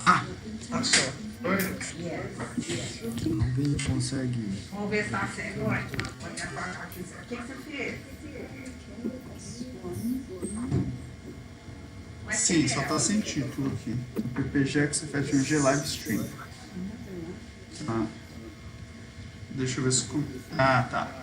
Ah, achou. Alguém consegue. Vamos ver se tá cego. Olha aqui. O que você fez? Sim, só tá sem título aqui. PPGEC CEFETMG Live Stream. Ah. Deixa eu ver se... Ah, tá.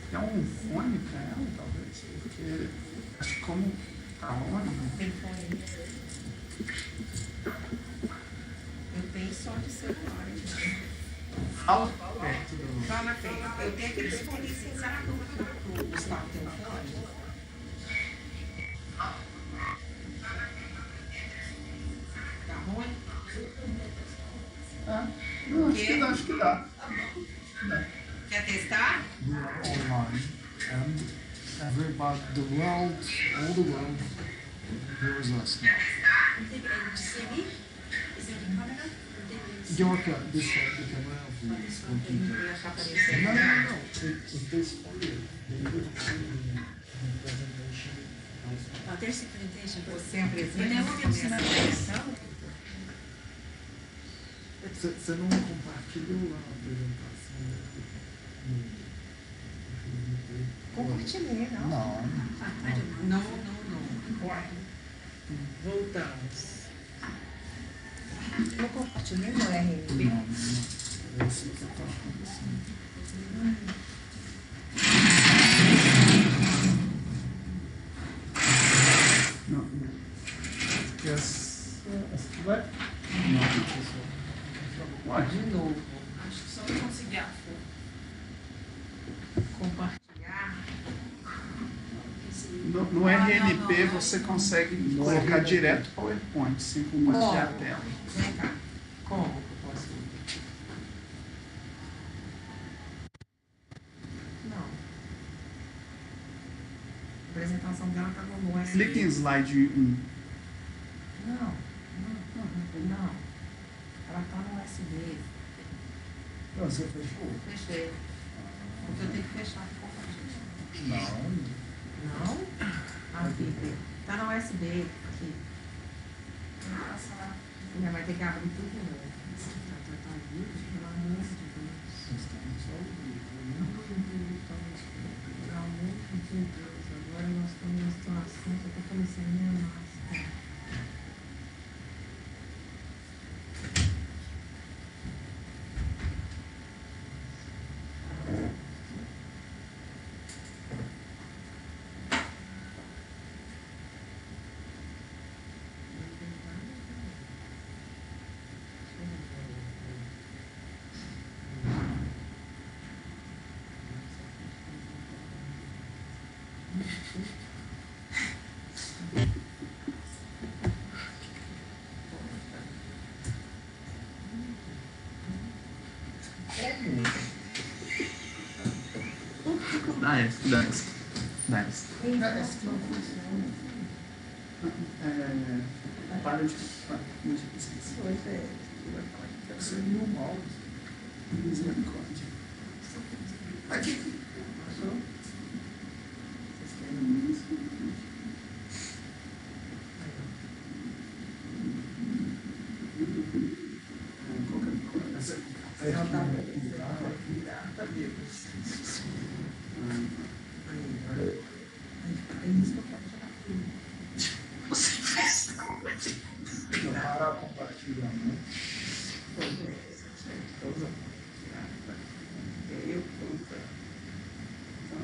Tem um fone pra ela, talvez, porque acho que como tá longe. Tem fone. Eu tenho só de celular. Fala perto do... Fala perto. Eu tenho aqueles fones sem será que o Gustavo tem um fone? Tá ruim? Ah, não, acho que dá. Quer testar? Online. And everybody, the world, all the world, hears us now. Your this the camera of this computer. No. It is for you. They would find the presentation. There's a presentation. Você apresenta? Eu devo ver o sinalização. Você não compartilhou a apresentação? Compartilhei, não? Não. Não. Voltamos. Eu compartilhei no RMB. Não. É isso que está acontecendo. Não. Porque vai? Não, pessoal. De novo. Acho que só não consegui compartilhar. No RNP você consegue colocar direto para o PowerPoint, sem compartilhar a tela. Vem cá. Como que eu posso? Não. A apresentação dela tá no USB. Clique em slide 1. Não. Ela tá no USB. Você fechou? Fechei. Porque eu tenho que fechar para compartilhar. Não? Aqui. Tá no USB. Aqui. Minha mãe tem que abrir tudo de novo. Tá vivo, pelo amor de Deus. Pelo amor de Deus. Agora nós estamos numa situação que eu tô começando a minha máscara. Dá essa. Para de pesquisa. Pois é. Deve ser normal. Misericórdia. Aqui. Achou? Vocês querem isso? Qualquer coisa. Não tá bem. Tá bem. É isso que eu quero tirar tudo. Você fez. Para compartilhar, né?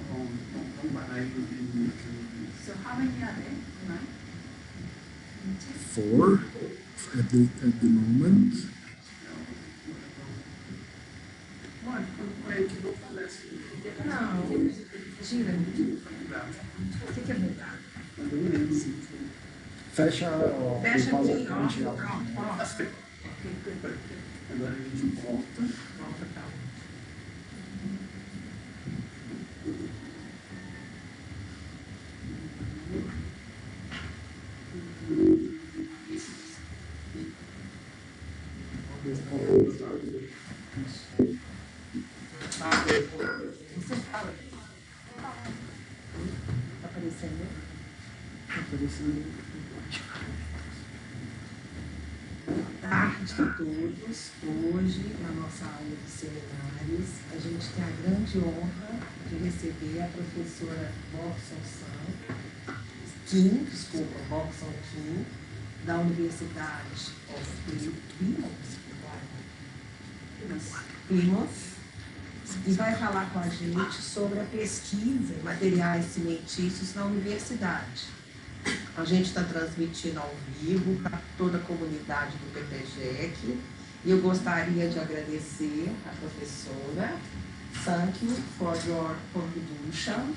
Vamos parar aí no vídeo. So how many are there tonight? 4 at the moment. meio que não falece. Não, gira. O que é mudar? Fecha o Fecha aqui, ó. inicial. Pronto, ó. Agora a gente volta. Volta pra lá. Você fala. Tá aparecendo? Tá aparecendo. Boa tarde a todos. Hoje, na nossa aula de seminários, a gente tem a grande honra de receber a professora Boksun, Boksun Kim, da Universidade of Plymouth, e vai falar com a gente sobre a pesquisa em materiais cimentícios na universidade. A gente está transmitindo ao vivo para toda a comunidade do PPGEC e eu gostaria de agradecer a professora. Thank you for your contribution.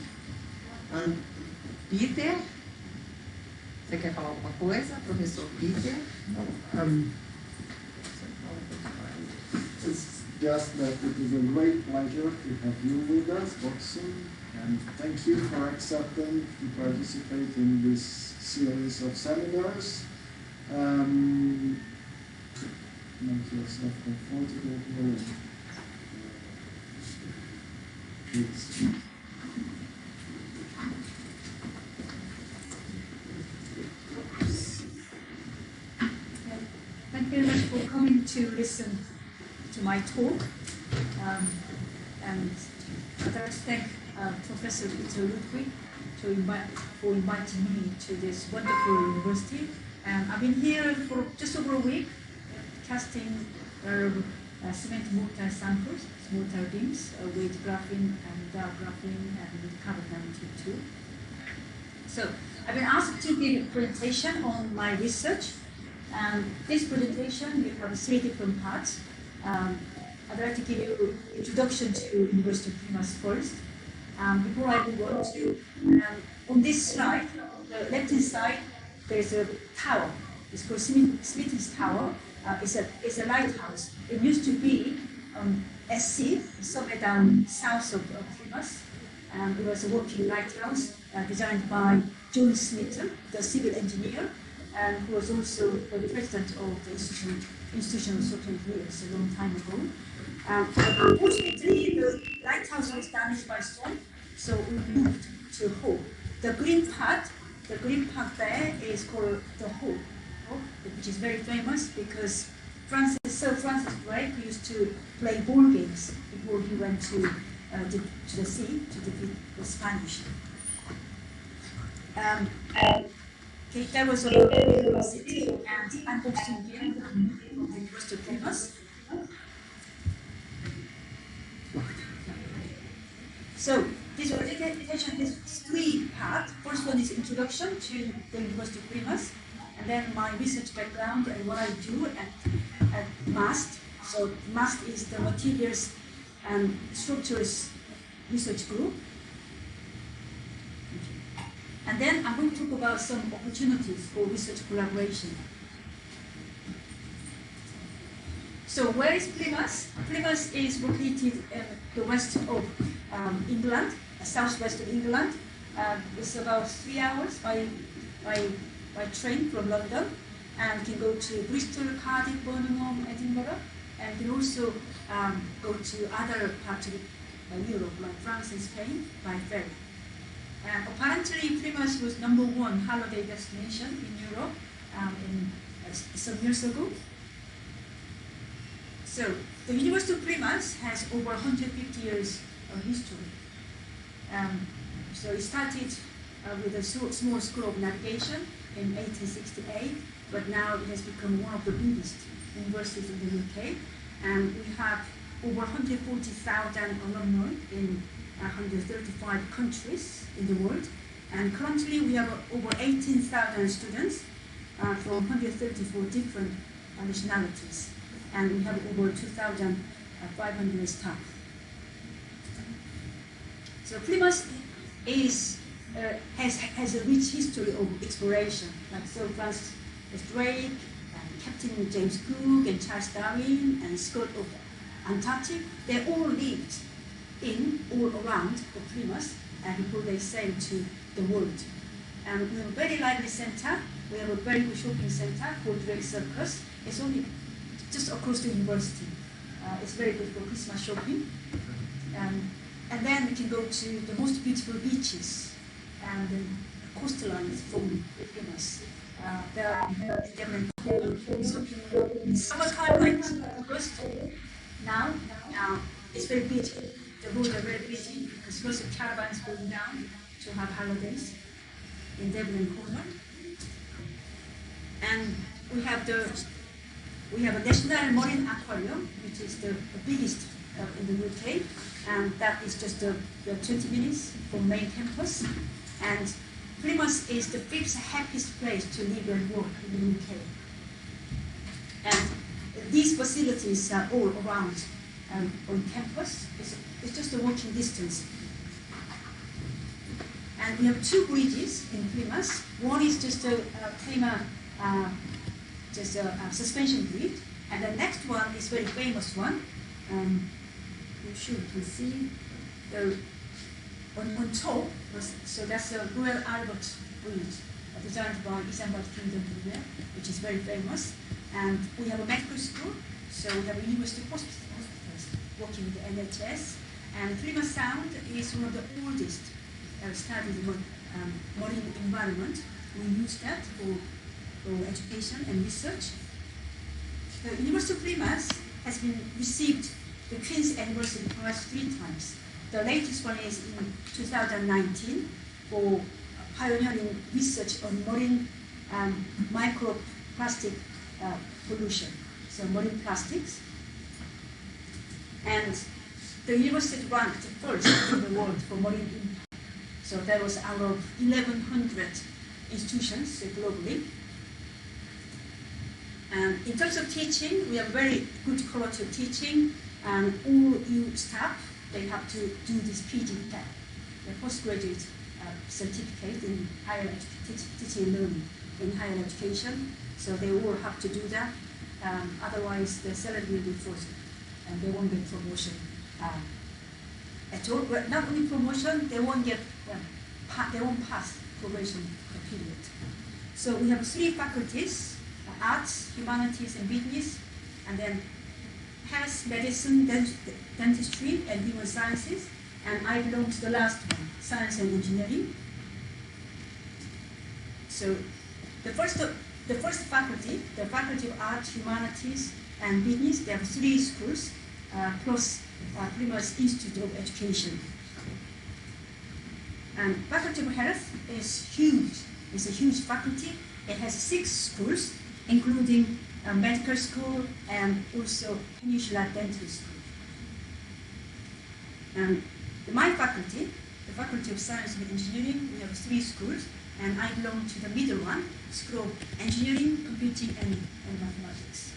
And Peter, você quer falar alguma coisa, professor Peter? It's just that it is a great pleasure to have you with us, Boksun, and thank you for accepting to participate in this series of seminars. Make yourself comfortable here. Please. Thank you very much for coming to listen to my talk. And I'd like to thank Professor Peter Ludwig for inviting me to this wonderful university. And I've been here for just over a week, casting cement mortar samples, mortar beams with graphene and graphene and with carbon-92. So I've been asked to give a presentation on my research. And this presentation, we have 3 different parts. I'd like to give you an introduction to University of Plymouth first. Before I move on to, on this slide, the left-hand side, there's a tower. It's called Smith's Tower. It's a lighthouse. It used to be SC, somewhere down south of Plymouth. It was a working lighthouse designed by John Smith, the civil engineer, and who was also the president of the Institution of Software Engineers a long time ago. Unfortunately, the lighthouse was damaged by storm, so we moved to Hull. The green part there is called the Hull, which is very famous because Sir Francis Drake used to play ball games before he went to the sea to defeat the Spanish. Okay, that was a city, and I'm Boksun from the University of Plymouth. So this presentation is 3 parts. First one is introduction to the University of Plymouth, and then my research background and what I do at MAST. So MAST is the Materials and Structures Research Group. And then I'm going to talk about some opportunities for research collaboration. So where is Plymouth? Plymouth is located in the west of England, southwest of England. It's about 3 hours by train from London, and can go to Bristol, Cardiff, Birmingham, Edinburgh, and can also go to other parts of Europe, like France and Spain, by ferry. Apparently, Plymouth was #1 holiday destination in Europe some years ago. So, the University of Plymouth has over 150 years of history. So it started with a small school of navigation in 1868, but now it has become one of the biggest universities in the UK. And we have over 140,000 alumni in 135 countries in the world. And currently we have over 18,000 students from 134 different nationalities. And we have over 2,500 staff. So Plymouth has a rich history of exploration, like Sir Francis Drake, and Captain James Cook, and Charles Darwin, and Scott of Antarctic. They all lived all around the Plymouth before they sailed to the world. And we have a very lively center. We have a very good shopping center called Drake Circus. It's only just across the university. It's very good for Christmas shopping. And then we can go to the most beautiful beaches and the coastlines from Plymouth. There are summertime like August. Now it's very beautiful. The roads are very busy because lots of caravans going down to have holidays in Devon and Cornwall. And we have a National Marine Aquarium, which is the biggest in the UK, and that is just 20 minutes from main campus. And Plymouth is the 5th happiest place to live and work in the UK. And these facilities are all around on campus. It's just a walking distance. And we have 2 bridges in Plymouth. One is just a suspension bridge, and the next one is very famous one. I'm sure you can see on top. So that's the Royal Albert Bridge, designed by Isambard Kingdom, which is very famous. And we have a medical school, so we have a university hospitals working with the NHS. And Plymouth Sound is one of the oldest studied marine environment. We use that for education and research. The University of Plymouth has been received the Queen's Anniversary Prize 3 times. The latest one is in 2019 for pioneering research on marine microplastic pollution, so marine plastics. And the university ranked first in the world for marine impact. So that was out of 1,100 institutions globally. And in terms of teaching, we have very good quality of teaching, and all you staff, they have to do this PGEC, the postgraduate certificate in higher teaching and learning in higher education. So they all have to do that. Otherwise, their salary will be frozen, and they won't get promotion at all. But not only promotion, they won't pass probation period. So we have 3 faculties: arts, humanities, and business, and then health, medicine, dentistry, and human sciences. And I belong to the last one, science and engineering. So the first faculty, the Faculty of Arts, Humanities, and Business, they have 3 schools, plus Plymouth Institute of Education. And Faculty of Health is huge. It's a huge faculty. It has 6 schools, including a medical school and also Peninsula Dental School. And my faculty, the Faculty of Science and Engineering, we have 3 schools, and I belong to the middle one, School of Engineering, Computing, and Mathematics.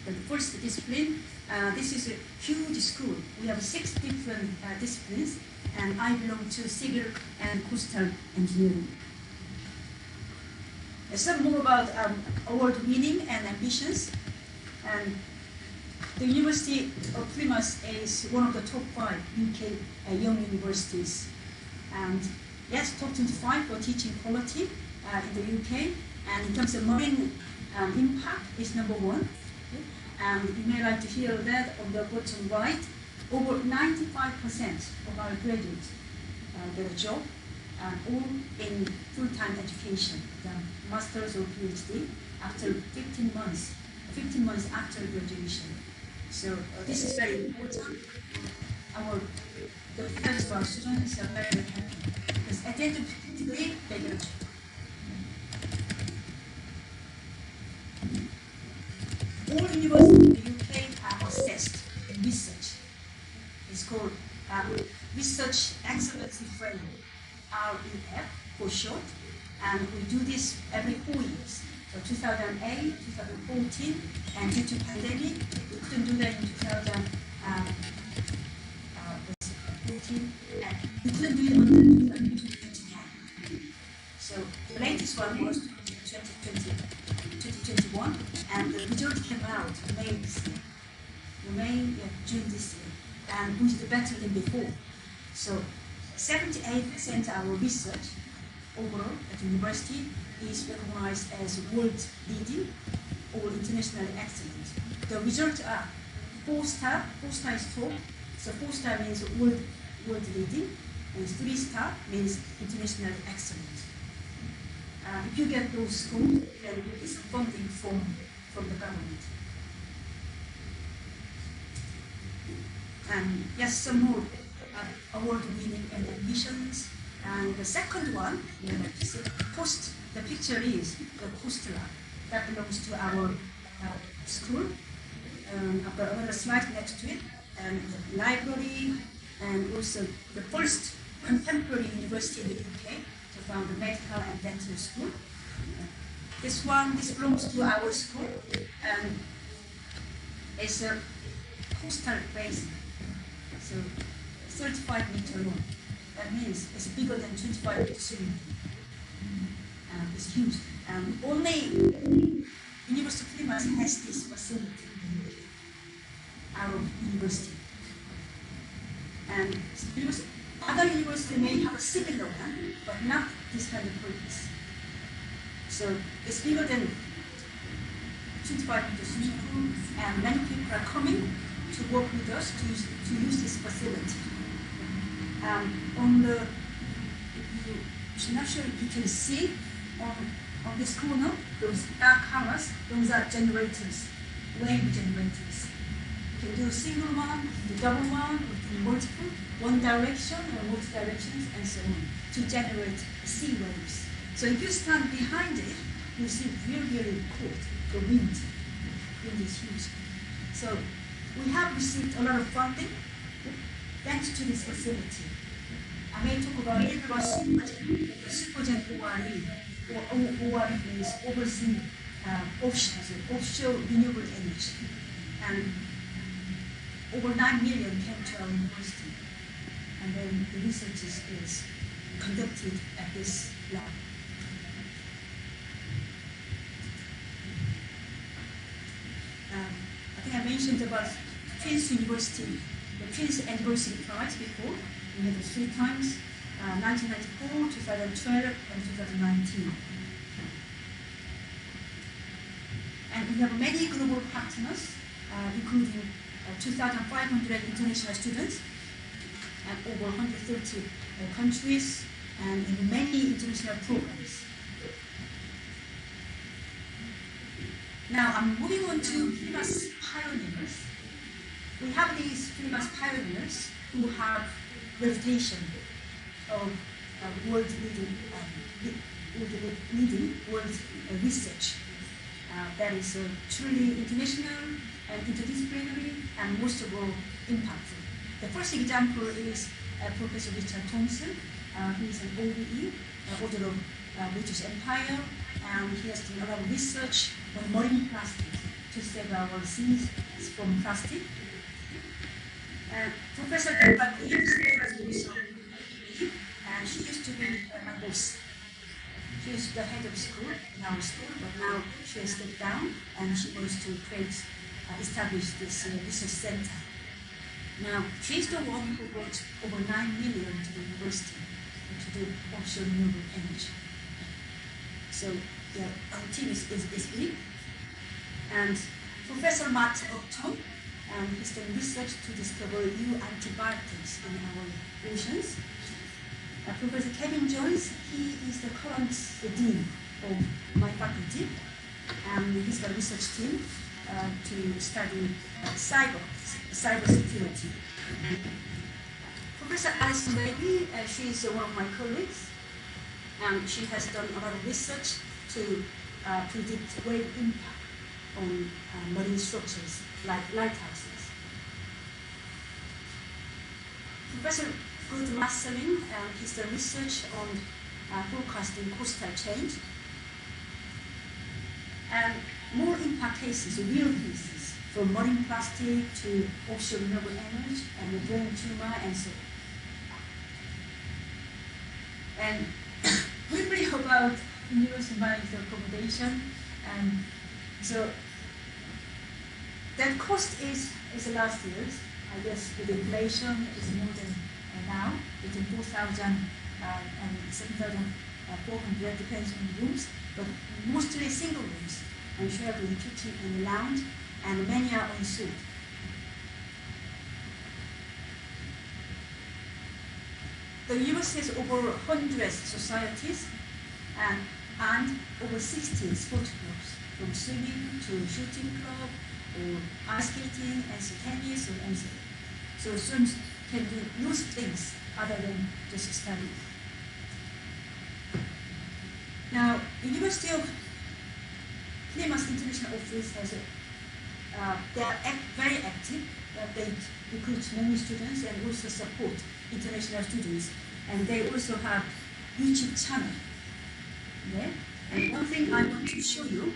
The first discipline, this is a huge school. We have 6 different disciplines, and I belong to Civil and Coastal Engineering. Some more about award winning and ambitions. And the University of Plymouth is one of the top 5 UK young universities. And yes, top 25 for teaching quality in the UK. And in terms of marine impact, it's number 1. And you may like to hear that on the bottom right. Over 95% of our graduates get a job, all in full-time education, master's or PhD, after 15 months after graduation. So this is very important. The parents of our students are very, very happy, because at the end of the degree, they get a job. All universities in the UK are assessed in research. It's called Research Excellency Framework, REF for short, and we do this every 4 years. So 2008, 2014, and due to pandemic, we couldn't do that in 2014, we couldn't do it until 2021. So the latest one was 2021, and the result came out June this year, and which is better than before. So 78% of our research overall at the university is recognized as world leading or internationally excellent. The results are 4-star, 4-star is top, so 4-star means world leading, and 3-star means internationally excellent. If you get those scores, then you get some funding from the government. And yes, some more award-winning and ambitions. And the second one, the picture is the coast lab that belongs to our school. I've got another slide next to it, and the library, and also the first contemporary university in the UK to found the medical and dental school. This belongs to our school, and it's a coastal basin, so 35 meters long. That means it's bigger than 25 meters swimming. It's huge. Only University of Plymouth has this facility, our university. And other universities may have a similar one, but not this kind of purpose. So it's bigger than 25 meters swimming pool, and many people are coming to work with us to use this facility. I'm not sure if you can see on this corner, those dark colors, those are generators, wave generators. You can do a single one, the double one, or multiple, one direction or multi directions, and so on, to generate sea waves. So if you stand behind it, you see really cold, the wind. Wind is huge. So we have received a lot of funding thanks to this facility. I may talk about it about Supergen ORE. ORE means overseas offshore renewable energy. And over 9 million came to our university. And then the research is conducted at this lab. I think I mentioned about Prince University, the Prince Anniversary Prize before. We had it 3 times, 1994, 2012, and 2019. And we have many global partners, including 2,500 international students, and over 130 countries, and in many international programs. Now I'm moving on to Plymouth pioneers. We have these Plymouth pioneers who have reputation of world leading world research that is truly international and interdisciplinary and most of all impactful. The first example is Professor Richard Thompson. He is an OBE, author of British Empire, and he has done a lot of research on marine plastics to save our seas from plastic. Professor Deborah Leaves and she used to be my boss. She was the head of school in our school, but now she has stepped down and she wants to establish this research center. Now, she's the one who brought over 9 million to the university to do offshore renewable energy. So our team is big. And Professor Matt Upton, he's done research to discover new antibiotics in our oceans. Professor Kevin Jones, he is the current dean of my faculty, and he's got a research team to study cybersecurity. Professor Alison Levy, she is one of my colleagues, and she has done a lot of research to predict wave impact on marine structures like lighthouses. Professor Good Marcelin, he's done research on forecasting coastal change. And more impact cases, real cases, from marine plastic to offshore renewable energy and the brain tumor and so on. And briefly about university management accommodation. And so that cost is last year's. I guess with inflation is more than now, between 4,000 and 7,400, depends on the rooms, but mostly single rooms, and shared with kitchen and lounge, and many are en suite. The university has over 100 societies and over 60 sports clubs, from swimming to shooting club, or ice skating, and tennis, or anything. So students can do lots of things other than just study. Now, University of Plymouth International Office has they are very active. They recruit many students and also support international students. And they also have YouTube channel. Yeah? And one thing I want to show you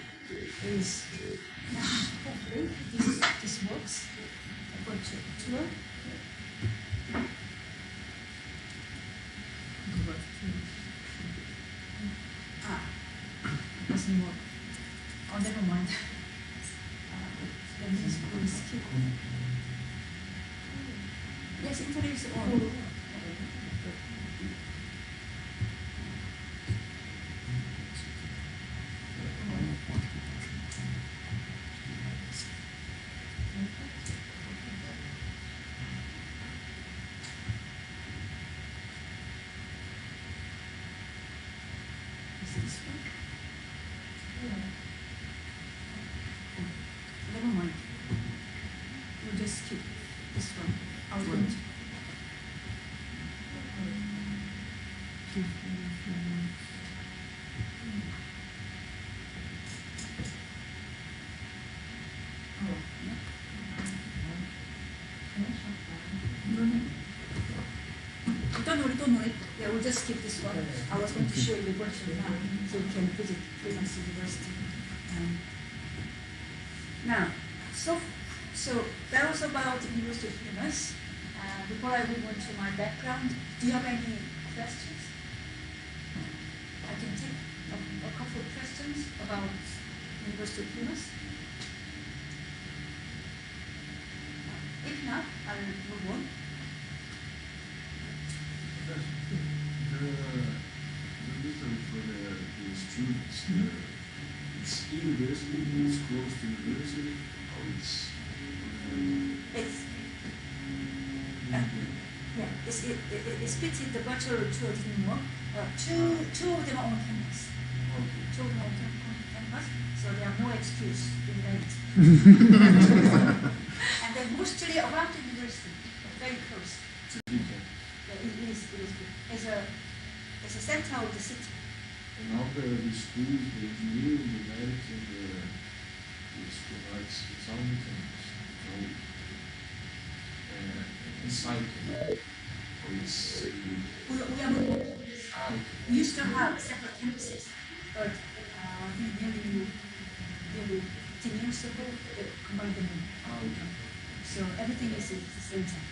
is, hopefully this works. I'm going to tour. Doesn't work. Oh, never mind. Let me skip. Yes, internet is on. Never mind. We'll just skip this one. I'll do it. Don't worry. Yeah, we'll just skip this one. I was going to show you the virtual now, so you can visit Plymouth University. Now, so that was about University of Plymouth. Before I move on to my background, do you have any questions? I can take a couple of questions about University of Plymouth. If not, I will move on. The reason for the students, it's university, it's close to university, or it's it's fitted the virtual tour didn't work. Two of them are on campus. Two of them are on campus, so there are no excuse to be late. And they're mostly around the university, very close. It is good. It's a center of the city. And all the schools, the engineering, the medicine, the school rights, sound inside, or it's We used to have separate campuses, but I think nearly 10 years ago, they combined them. So everything is at the same time.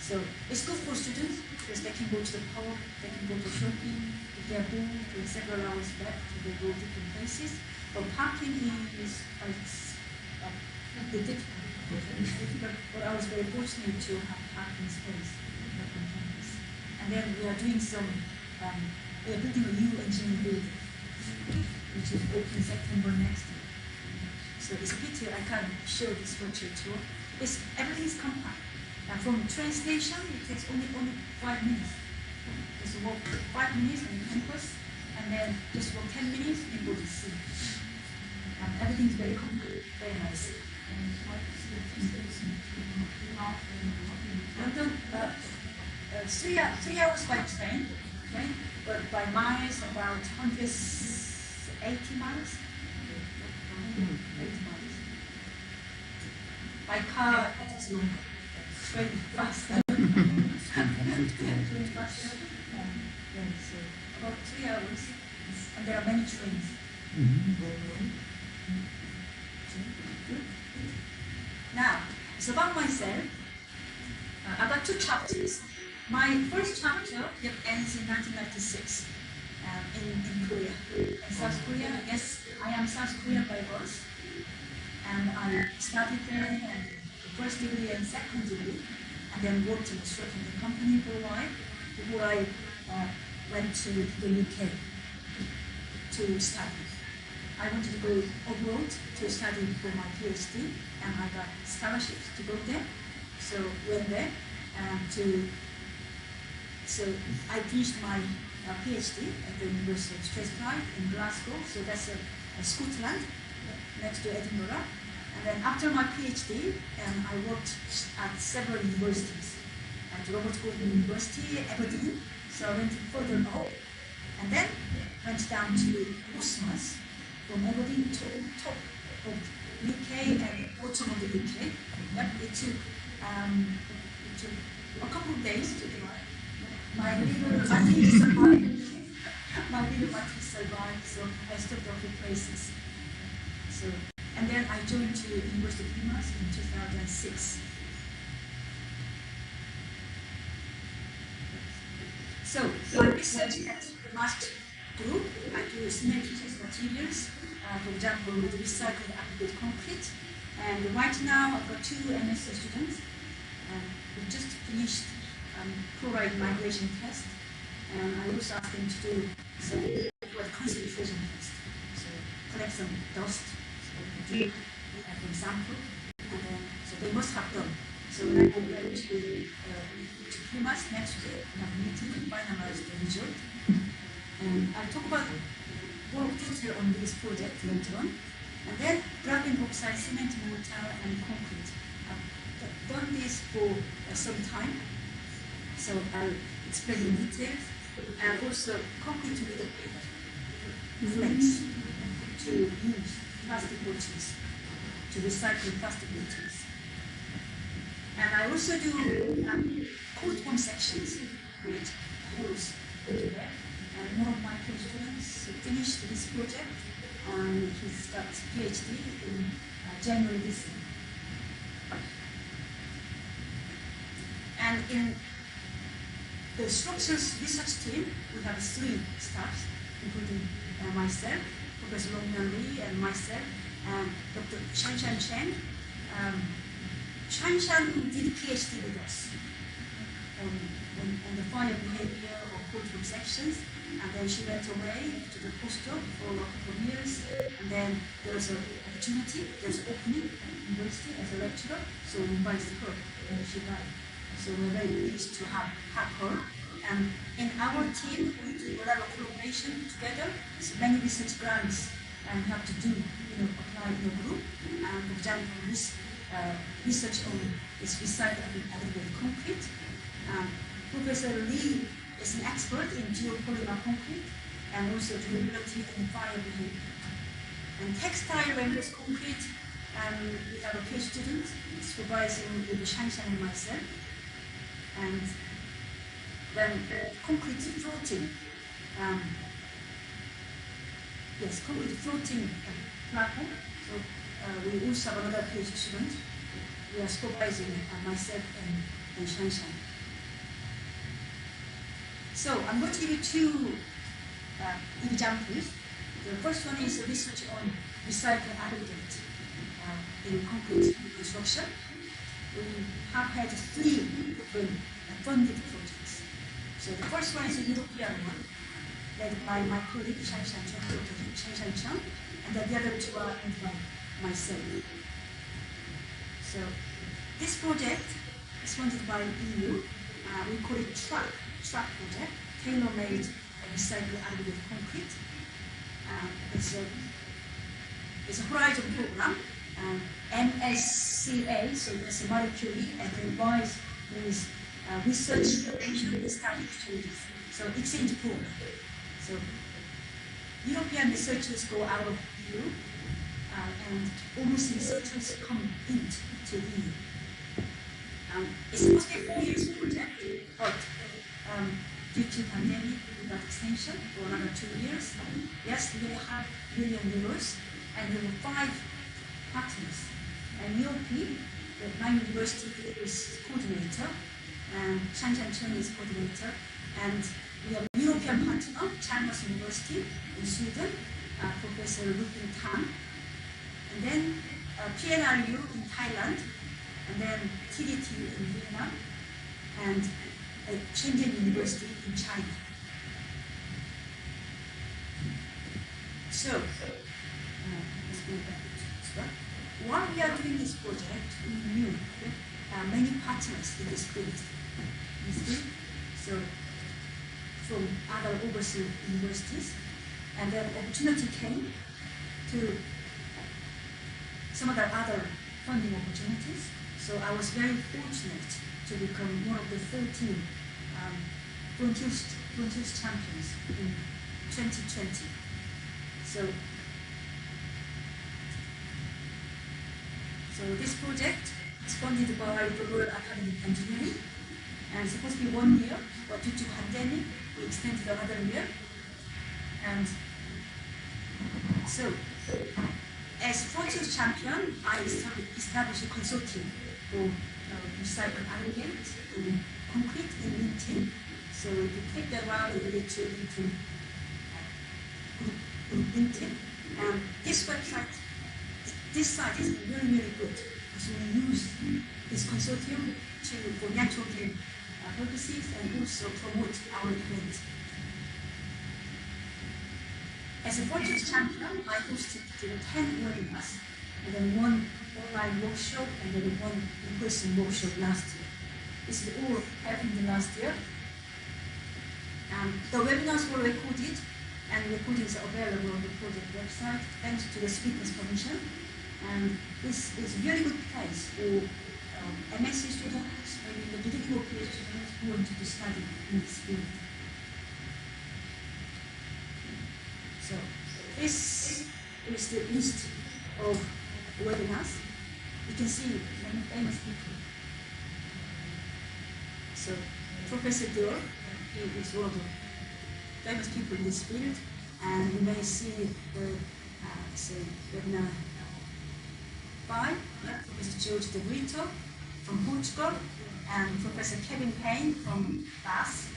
So it's good for students because they can go to the park, they can go to shopping. If they are bored, for several hours back, they go different places. But parking is quite difficult. But I was very fortunate to have parking space on campus. And then we are doing we are building a new engineering building, which is open September next year. So it's a pity I can't show this virtual tour. Everything is compact. From train station, it takes only 5 minutes. Just walk 5 minutes on campus, and then just walk 10 minutes and go to sea. Everything is very compact, very nice. London, 3 hours by train, okay? But by miles, about 180 miles. 80 miles. By car, it is longer. Very faster. So about 3 hours, and there are many trains. Now, it's about myself. I've got 2 chapters. My first chapter ends in 1996 in Korea. In South Korea, yes, I am South Korean by birth. And I studied there and first degree and second degree, and then worked in a certain company for a while before I went to the UK to study. I wanted to go abroad to study for my PhD, and I got scholarships to go there. So went there so I finished my PhD at the University of Strathclyde in Glasgow. So that's Scotland, next to Edinburgh. And then after my PhD, I worked at several universities. At Robert Gordon University, Aberdeen. So I went further north, and then went down to Portsmouth, from Aberdeen to top of UK and bottom of the UK. Yep, it took a couple of days to arrive. My liver might survived. My liver might survived, so I stopped off at places. So, and then I joined to University of Plymouth in 2006. So, my research at the last group, I do cementitious materials, for example, with recycled aggregate concrete. And right now, I've got 2 MSc students. We just finished chloride migration test, and I also asked them to do some concentration test. So collect some dust, for example, and then so they must have done. So when I go to Plymouth next week, I have a meeting to finalize the result. And I'll talk about more detail on this project later on. And then graphene oxide, cement, mortar, and concrete. I've done this for some time, so I'll explain in detail. And also concrete with flakes to use plastic bottles, to recycle plastic bottles. And I also do cold form sections with holes into there. And one of my students finished this project, and he's got a PhD in January this year. And in the structures research team, we have 3 staffs, including myself, Professor Long Yan Lee, and myself, and Dr. Shanshan Chen. Shanshan did PhD with us on the fire behavior of cold form sections, and then she went away to the postdoc for a couple of years, and then there was an opportunity, there was an opening at the university as a lecturer, so we invited her, and she died. So we're very pleased to have her. And in our team, we do a lot of collaboration together. So many research grants and have to do, apply in a group. And for example, this research on this recycling aggregate concrete. Professor Lee is an expert in geopolymer concrete and also durability and fire behavior. And textile reinforced concrete, we have a PhD student supervising with Shanshan and myself. And then concrete floating, concrete floating platform. So we also have another PhD student. We are supervising myself and Shanshan. So I'm going to give you 2 examples. The first one is research on recycled aggregate in concrete construction. We have had 3 different funded projects. So the first one is a European one, led by my colleague Shanshan Chen, and then the other 2 are led by myself. So this project is funded by EU. We call it TRAP project, tailor-made recycled aggregate concrete. It's a Horizon program. MSCA, so that's Marie Curie, and then WISE means Research Innovation and Study Exchanges. So exchange program. So European researchers go out of EU, and almost researchers come into EU. It's supposed to be a 4 years project, but due to pandemic, we got extension for another 2 years. Yes, we have €1 million, and there were 5 partners. And UOP, my university is coordinator, and Chan Chen is coordinator, and we have European partner, Chalmers University in Sweden, Professor Lupin Tan, and then PNRU in Thailand, and then TDT in Vietnam, and Shenzhen University in China. So, let's go back to this one. While we are doing this project, we knew many partners in this field. You see? So, from other overseas universities, and then opportunity came to some of the other funding opportunities. So I was very fortunate to become one of the 13 Frontiers champions in 2020. So this project is funded by the Royal Academy of Engineering, and it's supposed to be 1 year, but due to pandemic, we extended another year. And so, as Frontiers champion, I established a consortium for recycled aggregate in concrete in LinkedIn. So if you click that around, you get to LinkedIn. And this website, this site is really, really good because we use this consortium for networking purposes and also promote our event. As a Frontiers champion, I hosted 10 webinars, and then 1 online workshop, and then 1 in-person workshop last year. This is all happened in last year. The webinars were recorded, and recordings are available on the project website, thanks to the speaker's permission. And this is a very good place for MSc students, maybe the beginning of PhD students who want to study in this field. So this is the list of webinars. You can see many famous people. So Professor Dior, he is one of the famous people in this field, and you may see the webinar 5, Professor George De Brito from Portugal, and Professor Kevin Payne from Bath.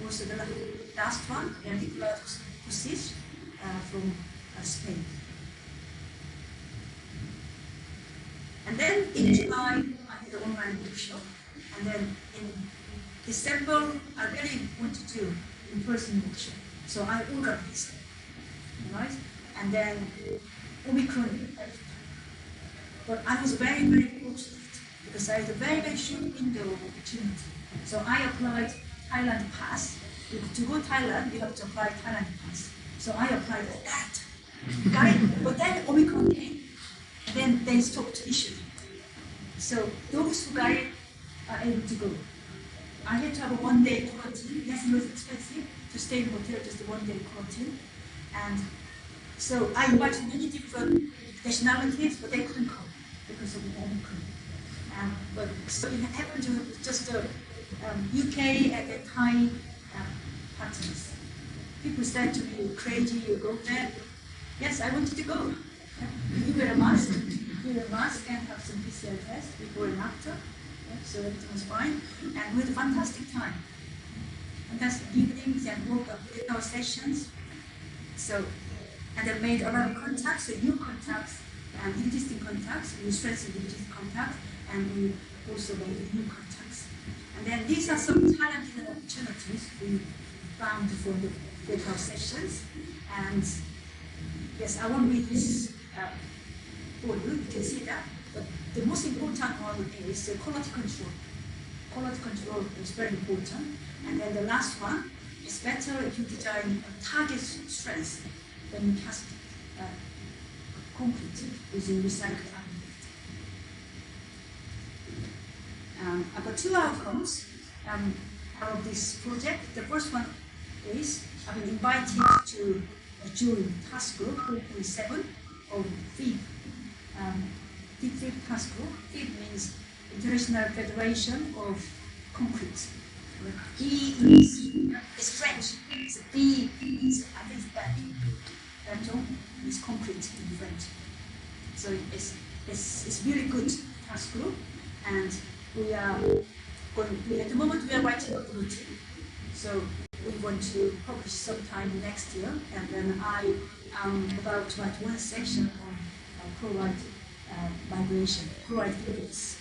Also the last one, Nicolas Cousis from Spain. And then in July, I did an online workshop, and then in December, I really want to do in-person workshop. So I organized it, right? And then Omicron. But I was very, very fortunate because I had a very, very short window of opportunity. So I applied Thailand Pass. To go to Thailand, you have to apply Thailand Pass. So I applied for that. Got it? But then Omicron came, and then they stopped issuing it. So those who got it are able to go. I had to have a 1-day quarantine. Yes, it was expensive to stay in a hotel, just a 1-day quarantine. And so I invited many different nationalities, but they couldn't come because of the Omicron. But so it happened to just UK and the Thai partners. People said to me, crazy, you go there. Yes, I wanted to go. You wear a mask, and have some PCR tests before and after. Yeah, so everything was fine. And we had a fantastic time. Fantastic evenings and work sessions. So, and I made a lot of contacts, so new contacts and existing contacts. We strengthened existing contacts, and we also made new contacts. And then these are some talented opportunities we found for the breakout sessions. And yes, I won't read this for you, you can see that. But the most important one is the quality control. Quality control is very important. And then the last one is better if you design a target strength when you cast concrete using recycled aggregate. I've got 2 outcomes out of this project. The first one is I've been invited to a jury task group 4.7 of FIB. FIB task group. FIB means International Federation of Concrete. E is French. So B is, I think, beton is concrete in French. So it's really good task group. and at the moment we are writing a bulletin, so we want to publish sometime next year, and then I am about to write one section on chloride migration, chloride events.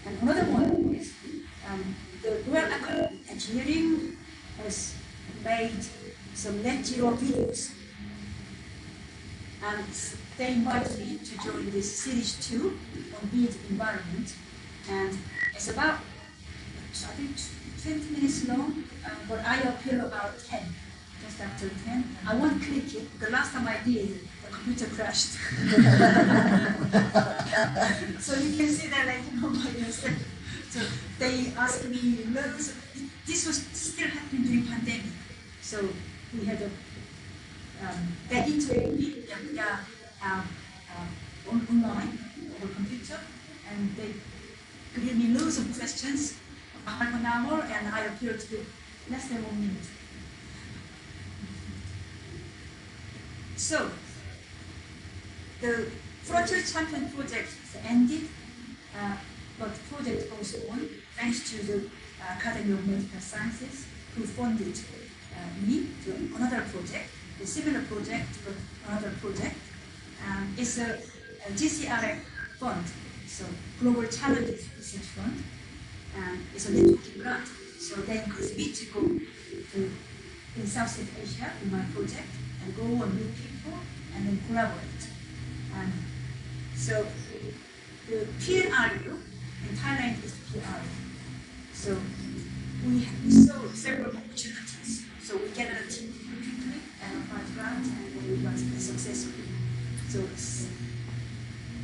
And another one is the Royal Academy of Engineering has made some net zero videos, and they invited me to join this series 2 on built environment, and it's about, I think, 20 minutes long, but I appear about 10, just after 10. I won't click it. The last time I did, the computer crashed. So you can see that by yourself. So they asked me, this was still happening during pandemic. So we had they interviewed me online over computer, and they gave me loads of questions, half an hour, and I appeared to be less than 1 minute. So the Frontier Champion project ended, but the project goes on thanks to the Academy of Medical Sciences, who funded me to another project, a similar project, but another project. It's a GCRF fund, so Global Challenges Research Fund, and it's a networking grant. So they encouraged me to go to in Southeast Asia in my project and go and meet people and then collaborate. And so the PNRU in Thailand is PRU. So we saw several opportunities. So we gathered a team quickly and applied grant, and then we got successfully. So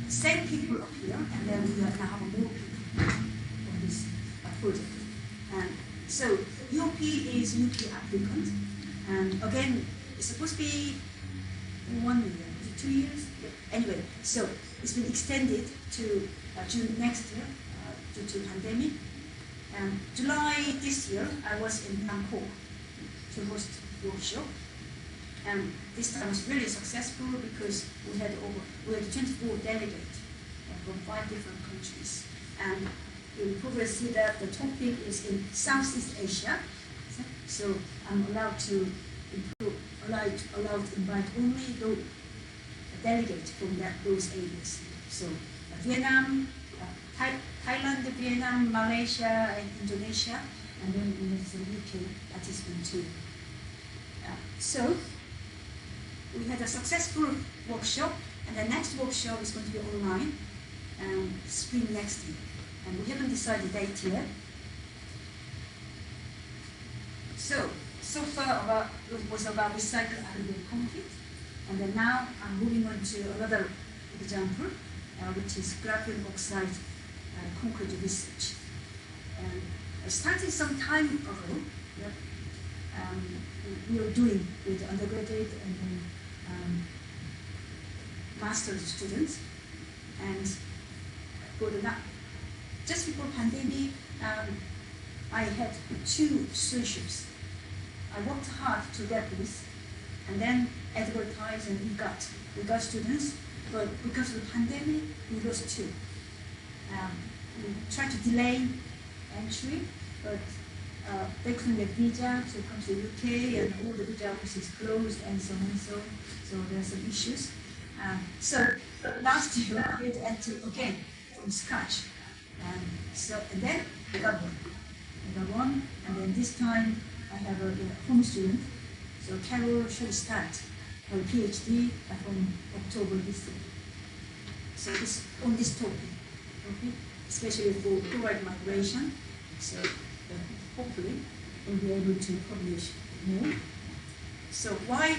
same people up here, and then we now have more people on this project. And so UP is UK applicant, and again, it's supposed to be 1 year, 2 years. Anyway, so it's been extended to June next year due to pandemic. And July this year, I was in Bangkok to host a workshop. And this time was really successful because we had 24 delegates from 5 different countries. And you'll probably see that the topic is in Southeast Asia. So I'm allowed to invite only the delegates from those areas. So Vietnam, Thailand, Vietnam, Malaysia, and Indonesia, and then we have the UK participant too. So we had a successful workshop, and the next workshop is going to be online spring next year. And we haven't decided the date yet. So far it was about recycled aggregate concrete, and then now I'm moving on to another example, which is graphene oxide concrete research. And I started some time ago. We were doing with undergraduate and then master's students, and just before pandemic, I had 2 solutions. I worked hard to get this, and then advertised, and we got students, but because of the pandemic, we lost 2. We tried to delay entry, but they couldn't get visa to come to the UK, and all the visa offices closed, and so on and so. So there are some issues. So last year I had to enter again from scratch, and then I got one. And then this time I have a home student. So Carol should start her PhD from October this year. So it's on this topic, okay? Especially for chloride migration. So hopefully we'll be able to publish more. So why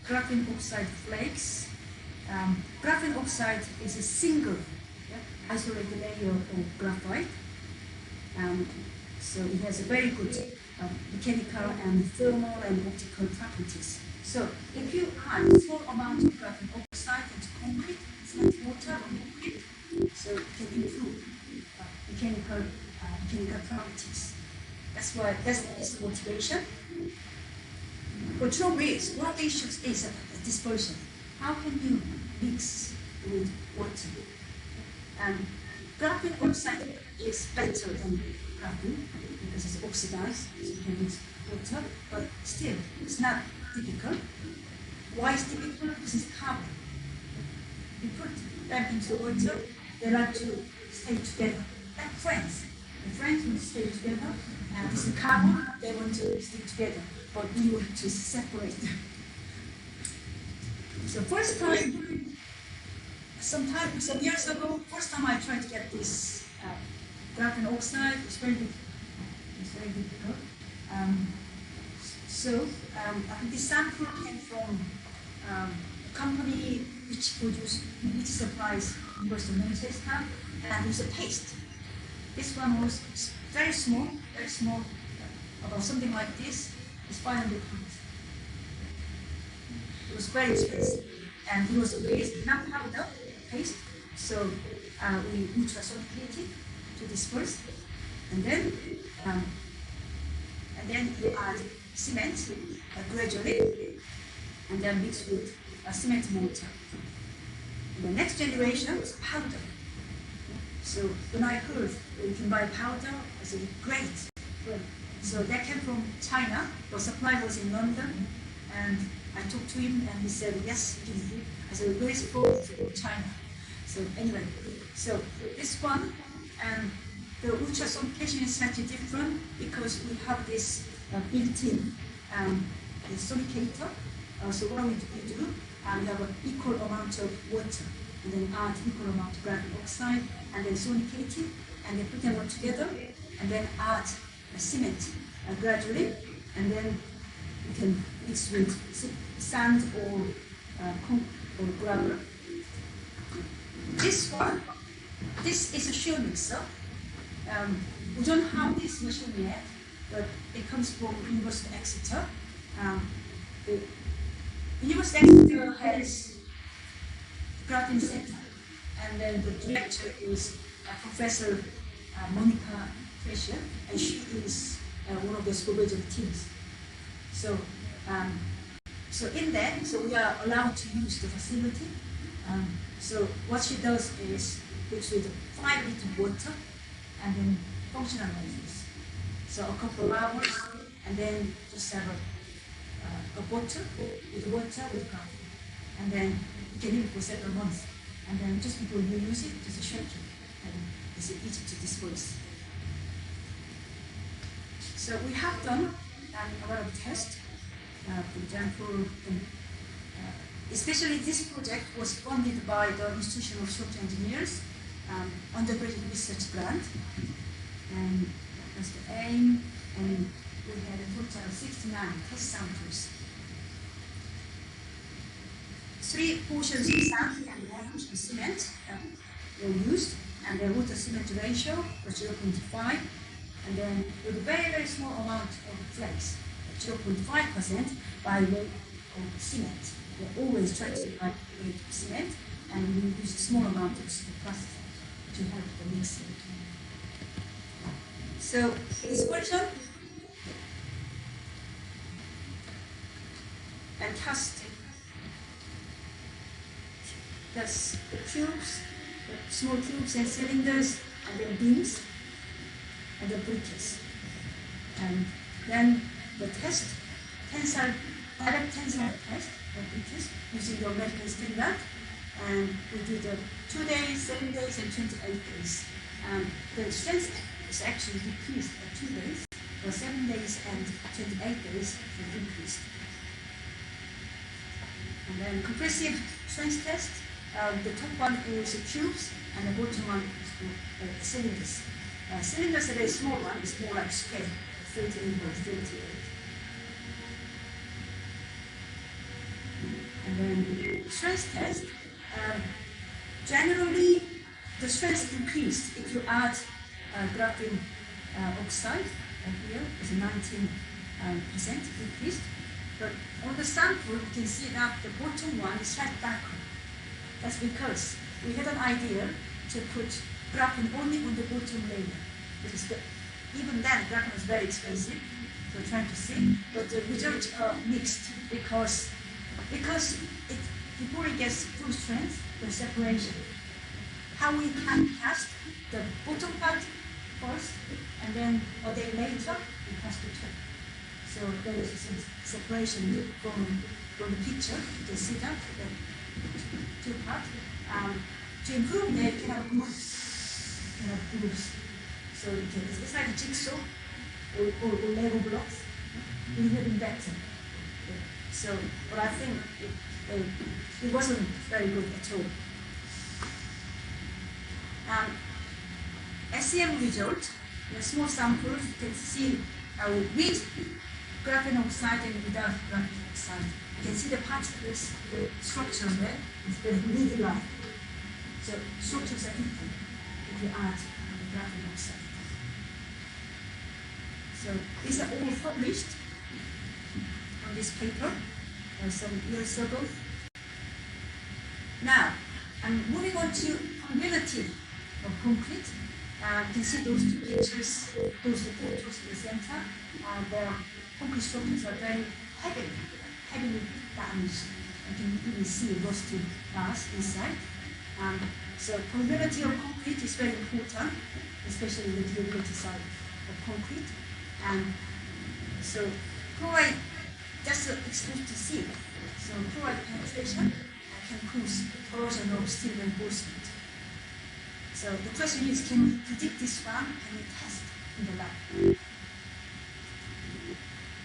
graphene oxide flakes? Graphene oxide is a single isolated layer of graphite. So it has a very good mechanical and thermal and optical properties. So if you add a small amount of graphene oxide into concrete, it's like water or liquid, so it can improve mechanical properties. That's the motivation. But trouble is, one issue is dispersion. How can you mix with water? graphene oxide is better than graphene because it's oxidized, so you can use water, but still, it's not difficult. Why is it difficult? Because it's carbon. You put them into water, they like to stay together, like friends. The friends will stay together, and this is carbon, they want to stay together, but we want to separate them. So first time, some years ago, first time I tried to get this graphene oxide, it's very difficult. I think this sample came from a company which supplies University of Manchester, and it's a paste. This one was very small, about something like this. It's 500 pounds. It was very expensive, and it was a paste, not powder, paste. So we ultrasonicated to disperse, and then you add cement gradually, and then mix with a cement mortar. And the next generation is powder. So when I heard you can buy powder, I said, great. So that came from China. The supply was in London, and I talked to him, and he said, yes, you can do it. I said, where is it from China? So anyway, so this one, and the ultrasonication is slightly different because we have this built-in sonicator. So what we do, we have an equal amount of water, and then add equal amount of graphene oxide, and then sonicate it, and then put them all together, and then add cement gradually, and then you can mix with sand or gravel. This is a shear mixer. We don't have this machine yet, but it comes from University of Exeter. The University of Exeter has graphene center, and then the director is Professor Monica Fisher, and she is one of the supervisory teams. So in that, we are allowed to use the facility. So what she does is mix with 5 liters of water, and then functionalizes. So a couple of hours, and then just have a bottle with water with coffee, and then you can leave it for several months. And then just before you use it, just shake it, and it's easy to dispose. So we have done a lot of tests. For example, especially this project was funded by the Institution of Structural Engineers undergraduate research grant, and that was the aim. And we had a total of 69 test samples. 3 portions of sand and 1 portion of cement were used, and the water cement ratio was 0.5, and then with a very, very small amount of flakes, 0.5% by weight of cement. We always try to like weight of cement, and we use a small amount of plastic to help the mixing. So this question and casting. That's the tubes, the small tubes and cylinders, and then beams, and the bridges. And then the test, direct tensile test of bridges using the American standard. And we did 2 days, 7 days, and 28 days. The strength is actually decreased at 2 days, but 7 days and 28 days were increased. And then compressive strength test. The top one is the tubes, and the bottom one is the cylinders. Cylinders are very small one, it's more like scale, 38 by 38. And then stress test. Generally, the stress is increased if you add graphene oxide. Here is 19% increased. But on the sample, you can see that the bottom one is slightly darker. That's because we had an idea to put graphene only on the bottom layer. Because even then, graphene is very expensive. So we're trying to see. But the results are mixed because before it gets full strength, there's separation. how we can cast the bottom part first, and then a day later we cast the top. So there is some separation from the picture. You can see that the two parts. To improve that, you can have groups. So it's like a jigsaw or Lego blocks. A little bit better. So, but I think it wasn't very good at all. SEM result, the small samples, you can see with graphene oxide and without graphene oxide. You can see the particles, the structure there is very really light. So structures are different if you add the graphene oxide. So these are all published on this paper some years ago. Now, I'm moving on to cumulative of concrete. You can see those two pictures, those two photos in the center. The concrete structures are very heavily damaged. You can even see rusted glass inside. So cumulative of concrete is very important, especially the durability side of concrete. And so chloride just exposed to sea. So chloride penetration can cause corrosion of steel reinforcement. So the question is, can we predict this one? Can we test in the lab?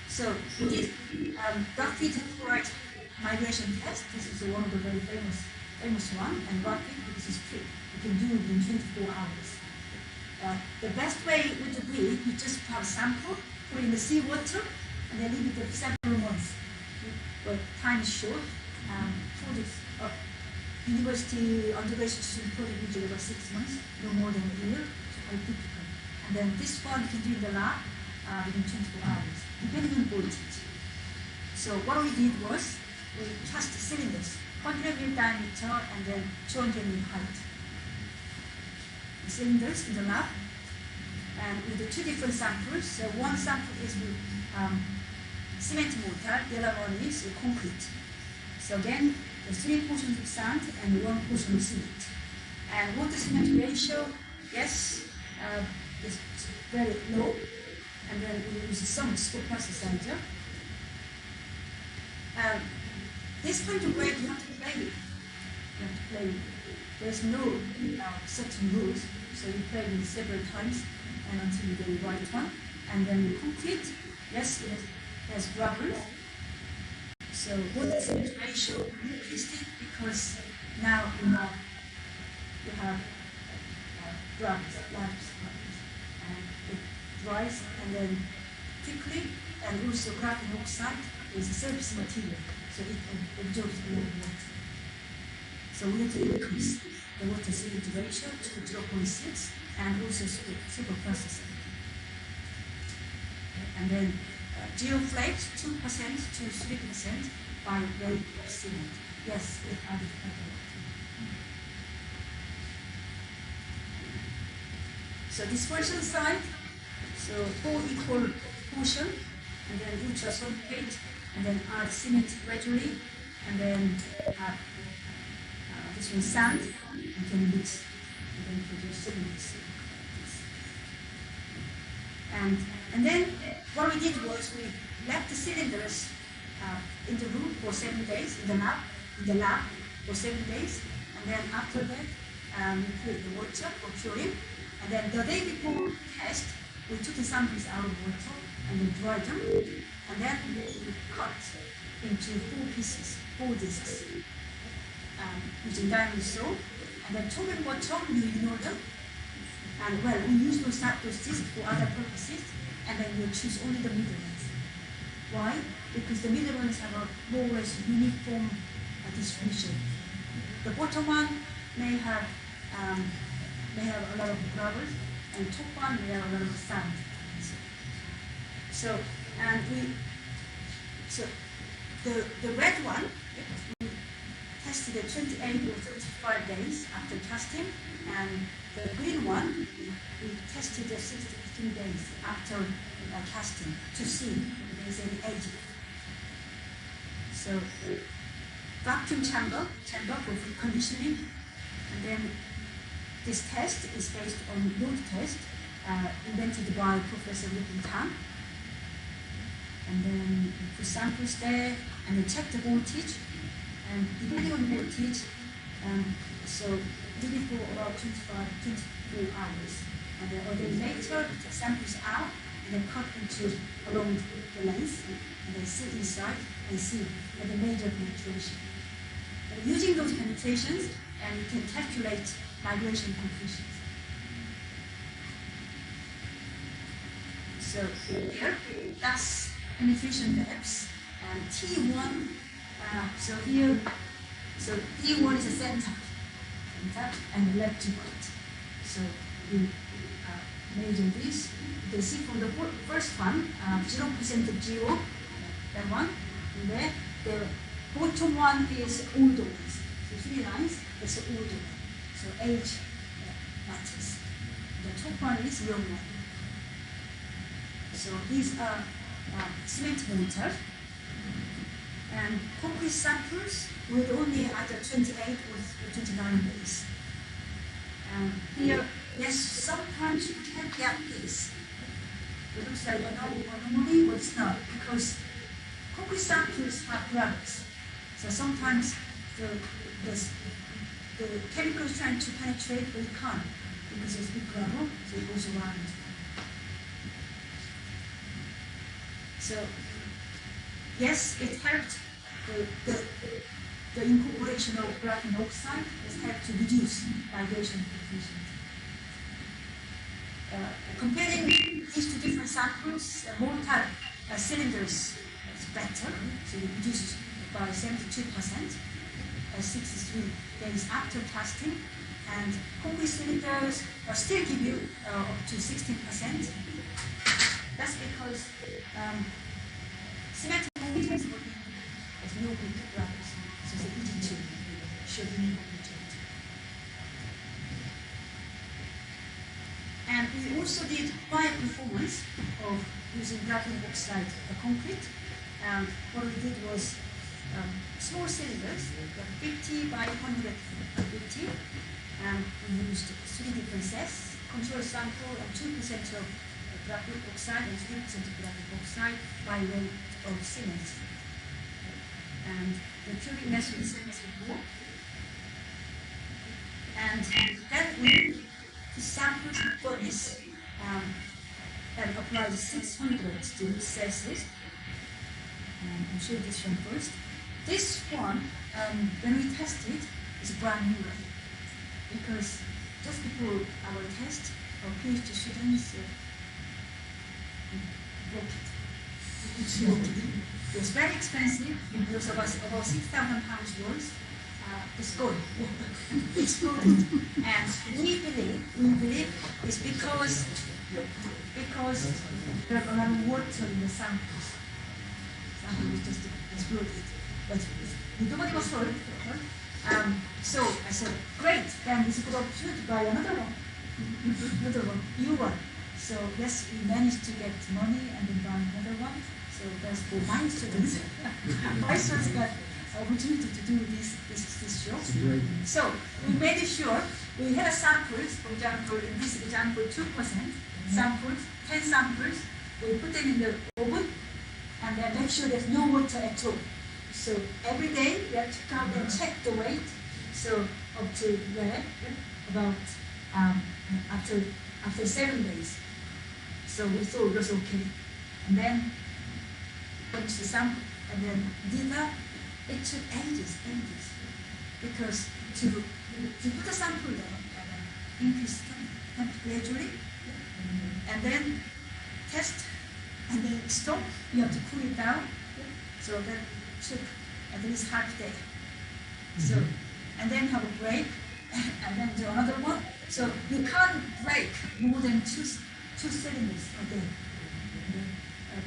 So we did graphite chloride migration test. This is one of the very famous one, and graphite, this is quick. You can do it in 24 hours. The best way would be you just have a sample, put it in the seawater, and then leave it for several months. But time is short. For this university undergraduate student project usually about 6 months, no more than a year, so quite difficult. And then this one you can do in the lab within 24 hours, depending on voltage. So what we did was we cast cylinders, 100 mm diameter and then 200 mm height. The cylinders in the lab, and with the two different samples. So one sample is with cement mortar, the other one is concrete. So again, the 3 portions of sand and 1 portion of cement. And water cement ratio, yes, is very low. And then we use some scope process center. This kind of weight you have to play with. You have to play with. There's no certain rules, so you play with several times and until you get the right one. And then the concrete, yes, it has gravel. So water cement ratio increased it because now you have gravel, and it dries and then quickly, and also graphene oxide is a surface material, so it absorbs a lot of water. So we need to increase the water cement ratio to 0.6 and also super processing. And then geoflakes 2% to 3% by weight of cement. Yes, it added quite a lot. So dispersion side, so 4 equal portion, and then ultrasulfate, and then add cement gradually, and then add this one sand, and can mix, and then produce cement. And then what we did was we left the cylinders in the room for 7 days, in the lab for 7 days, and then after that we put the water for curing, and then the day before test we took the samples out of water and then dried them, and then we cut into 4 pieces, 4 discs, using diamond saw, and then top and bottom we ignore them. And well, we use those discs for other purposes, and then we'll choose only the middle ones. Why? Because the middle ones have a more or less uniform distribution. The bottom one may have a lot of gravel, and top one may have a lot of sand. So the red one we tested at 28 or 35 days after casting, and the green one we tested at 6 to 15 days after casting to see if there is any aging. So vacuum chamber for conditioning, and then this test is based on load test invented by Professor Tan. And then you put samples there and you check the voltage. And depending on the voltage, so maybe for about 24 hours. And then a day later, you take samples out and then cut into along the length and then sit inside and see the major penetration. And using those penetrations, and you can calculate migration coefficients. So here, that's penetration depths, and T1. So here, so T1 is the center, and left to right. So we measure this. You can see from the first one, 0% of 0, that one. And there, the bottom one is older ones. So 3 lines, that's the older one. So age matters. The top one is young one. So these are cement mortar. And concrete samples with only either 28 or 29 days. Here, yes, sometimes you can get this. It looks like an anomaly, but it's not, because concrete samples have gravels. So sometimes the chemical is trying to penetrate, but it can't, because it's big gravel, so it goes around. So, yes, it helped the incorporation of graphene oxide has helped to reduce migration coefficient. Comparing these two different samples, mortar cylinders is better, so it reduced by 72%, 63 days after testing, and concrete cylinders still give you up to 16%. That's because cement mortars has no big gravels, so it's easy to show the incorporate. And we also did higher performance of using graphene oxide concrete. And what we did was small cylinders, 50 by 150. And we used 3 different sets, control sample and 2% of graphene oxide and 3% of graphene oxide by weight of cement. And the curing method is same as before. And then we sampled the furnace and applied 600 degrees Celsius. I'll show you this one first. This one, when we tested, is a brand new one. Because just before our test, our PhD students broke it. It was very expensive. It was about 6,000 pounds worth. Exploded. Exploded. And we believe it's because there's a lot of water in the samples. Sample was just exploded. But nobody was hurt. So I said, great, then it's a good opportunity to buy another one. New one. So yes, we managed to get money and then buy another one. So that's for my students. My students got opportunity to do this job. So we made sure we had samples, for example, in this example, 2% samples, 10 samples, we put them in the oven and then make sure there's no water at all. So every day we have to come and check the weight. So up to where? About after 7 days. So we thought it was okay. And then went to the sample and then did that. It took ages. Because to put the sample there and then increase temperature and then test and then stop, you have to cool it down. So that took at least half day. So and then have a break and then do another one. So you can't break more than two cylinders a day.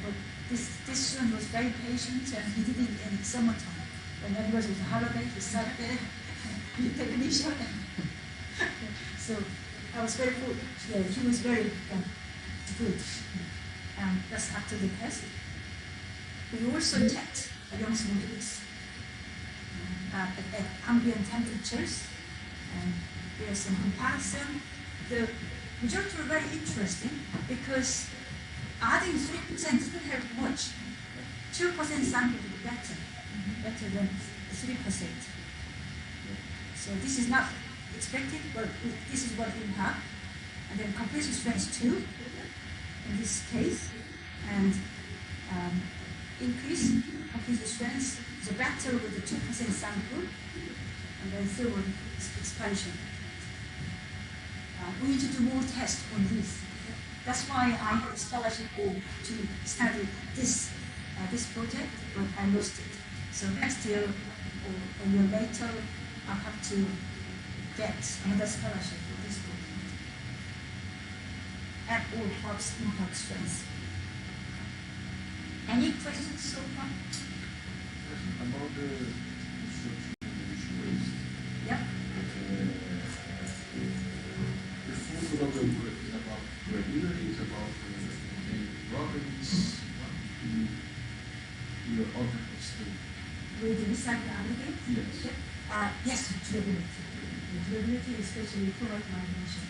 But this student was very patient and he did it in summertime. When everybody was on holiday, he sat there, the technician. So I was very good. Yeah, he was very good. And that's after the test. We also checked young modules at ambient temperatures. there's some comparison. The results were very interesting because adding 3% didn't help much. 2% sample to be better than 3%. So this is not expected, but this is what we have. And then completion strength 2 in this case, and increase completion strength is better with the 2% sample, and then third one is expansion. We need to do more tests on this. That's why I had a scholarship to study this project, but I lost it. So next year or a year later, I'll have to get another scholarship for this project. At all parts impact strength. Any questions so far? About the construction waste. Yep. The full of the work is about regularity, is about any properties, your other state. With the recycling aggregate? Yes. Yes, durability. Durability, especially chloride migration.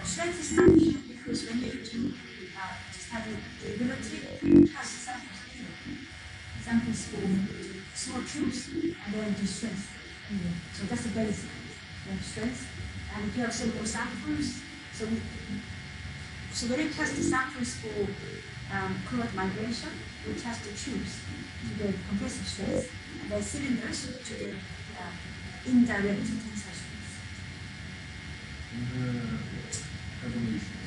Strength is not easy because when you do study durability, it has samples for small cubes and then do strength. So that's the basic strength. And if you have simple samples, so when you test the samples for chloride migration, we test the tubes to the compressive strength and then cylinders to the indirect tensile strength. In the evolution,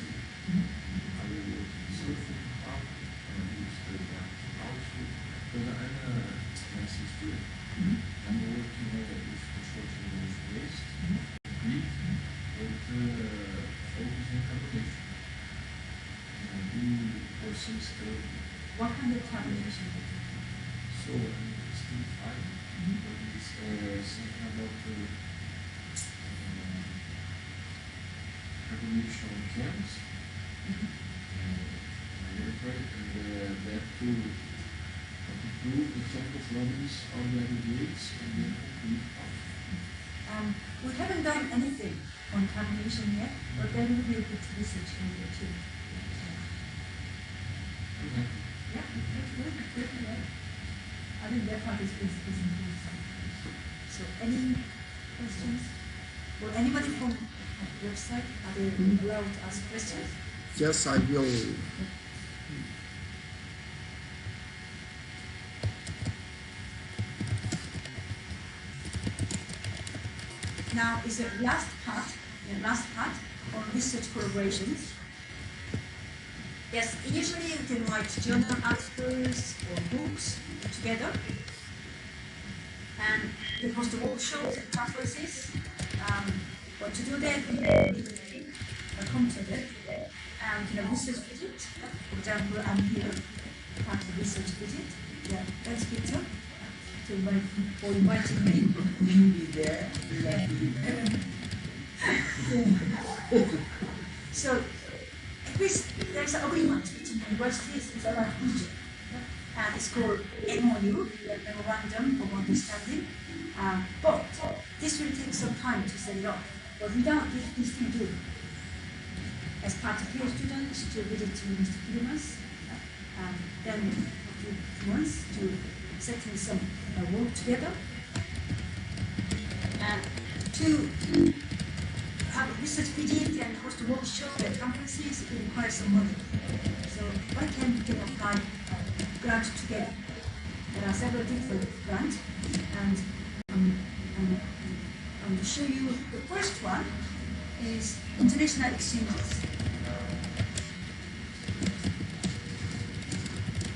I will work something up and use the also because I'm a master's student. I'm working with construction waste, Greek, with focus on carbonation. And do for some study. What kind of carbonation? So I'm still fine, but it's something about carbonation on cams, laboratory, and that to improve the chemical properties of the aggregates and then concrete out. We haven't done anything on carbonation yet, but there will be a good research in there too. Okay. Yeah, that's good. I think that part is important. So, any questions? Will anybody from the website, are they allowed to ask questions? Yes, I will. Now is the last part on research collaborations. Yes, initially you can write journal articles or books together, and you host workshops and conferences. But to do that, you need a computer and a research visit. For example, I'm here part of the research visit. Yeah, that's Peter. For inviting me. You'll be there. So, there's an agreement between universities in South Egypt, and it's called MOU, Memorandum of Understanding. But this will take some time to set it up. But without this thing do. As part of your students to visit to Mr. Plymouth, then a few months to setting some work together. And to have a research visit and host a workshop and conferences, it requires some money. So why can't we apply grant together? There are several different grants, and I'm to show you the first one is international exchanges.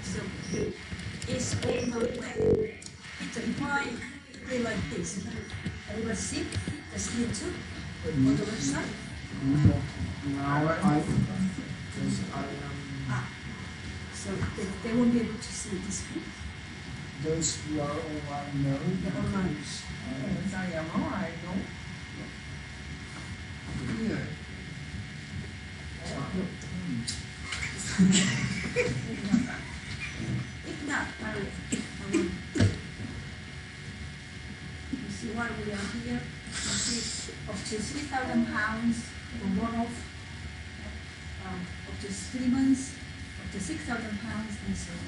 So it's on the web. If I play like this, everybody see the screen too on the website? Now I So they won't be able to see the screen. Those who are online know. The online. Yes, I am online, no? Yeah. If not, I will. You see why we are here? You see up to 3 months, up to £6,000, and so on.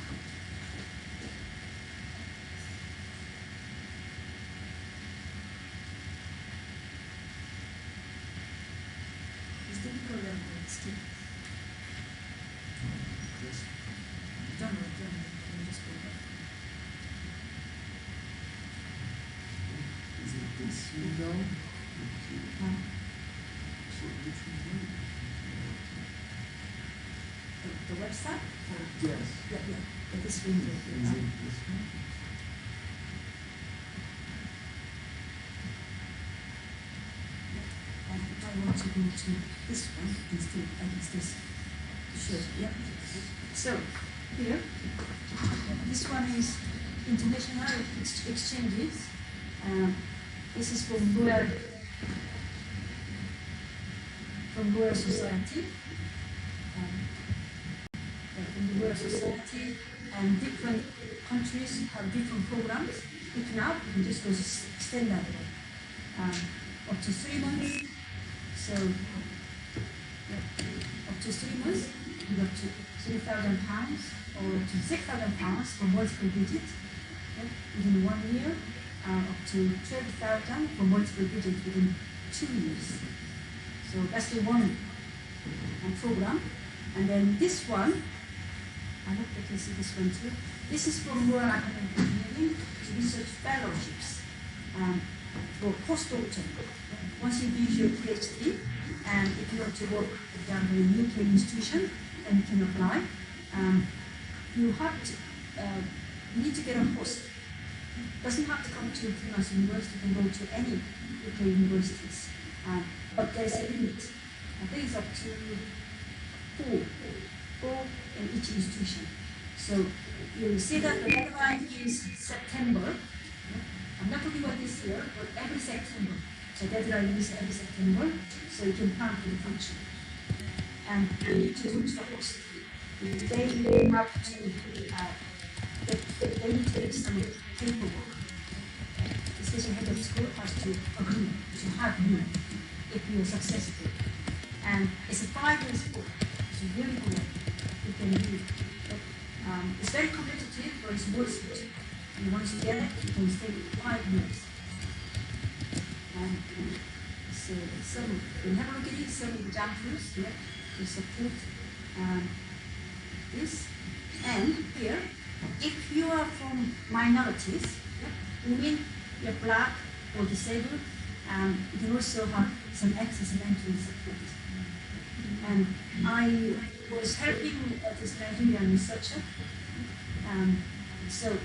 It's difficult and still. Don't know, let me just go back. Is it this window? So which window? The website? Yes. Yeah, this window. Is it this one? And I want to go to this one instead, and it's this. Sure, yeah. So, here, this one is international exchanges. This is from Royal Society. From the Royal Society, and different countries have different programs. If not, you can just go to standard one. Up to 3 months. So, up to 3 months, you go to £3,000 or to £6,000 for multiple digits. Within 1 year, up to 12,000 for multiple digits within 2 years. So that's the one program. And then this one, I hope you can see this one too. This is from Royal Academy of Engineering Research Fellowships for postdoctoral. Once you finish your PhD, and if you want to work, for example, in a UK institution, then you can apply. You have to, you need to get a post. Doesn't have to come to Plymouth University, you can go to any UK universities. But there's a limit. I think it's up to 4 in each institution. So you'll see that the deadline is September. I'm not talking about this year, but every September. So deadline is every September, so you can plan for the future. And you need to do the post. They have to, they need to make some paperwork. The special head of school has to agree to have you if you are successful. And it's a 5 years book. It's really good. You can do it. It's very competitive, but it's worth it. And once you get it, you can stay 5 years. And so we have a look at it, some examples here to support this. And here, if you are from minorities, women, you're black or disabled, you can also have some access and entry support. And I was helping this Nigerian researcher, so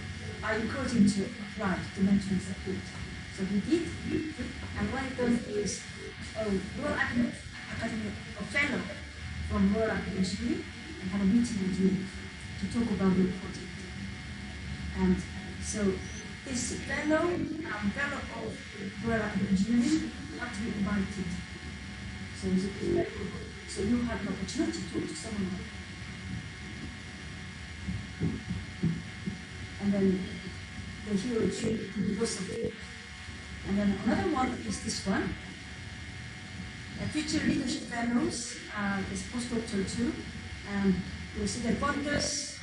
I encouraged him to apply to mentoring support. So he did, and what he does is Royal Academy of Fellow from Royal Academy of Engineering, and had a meeting with you to talk about your project. And so this fellow of Royal Academy of Engineering have to be invited. So it's very good. So you have an opportunity to talk to someone. And then the hero should be because of it. And then another one is this one. Future Leadership Fellows is postdoctoral too. And you see the funders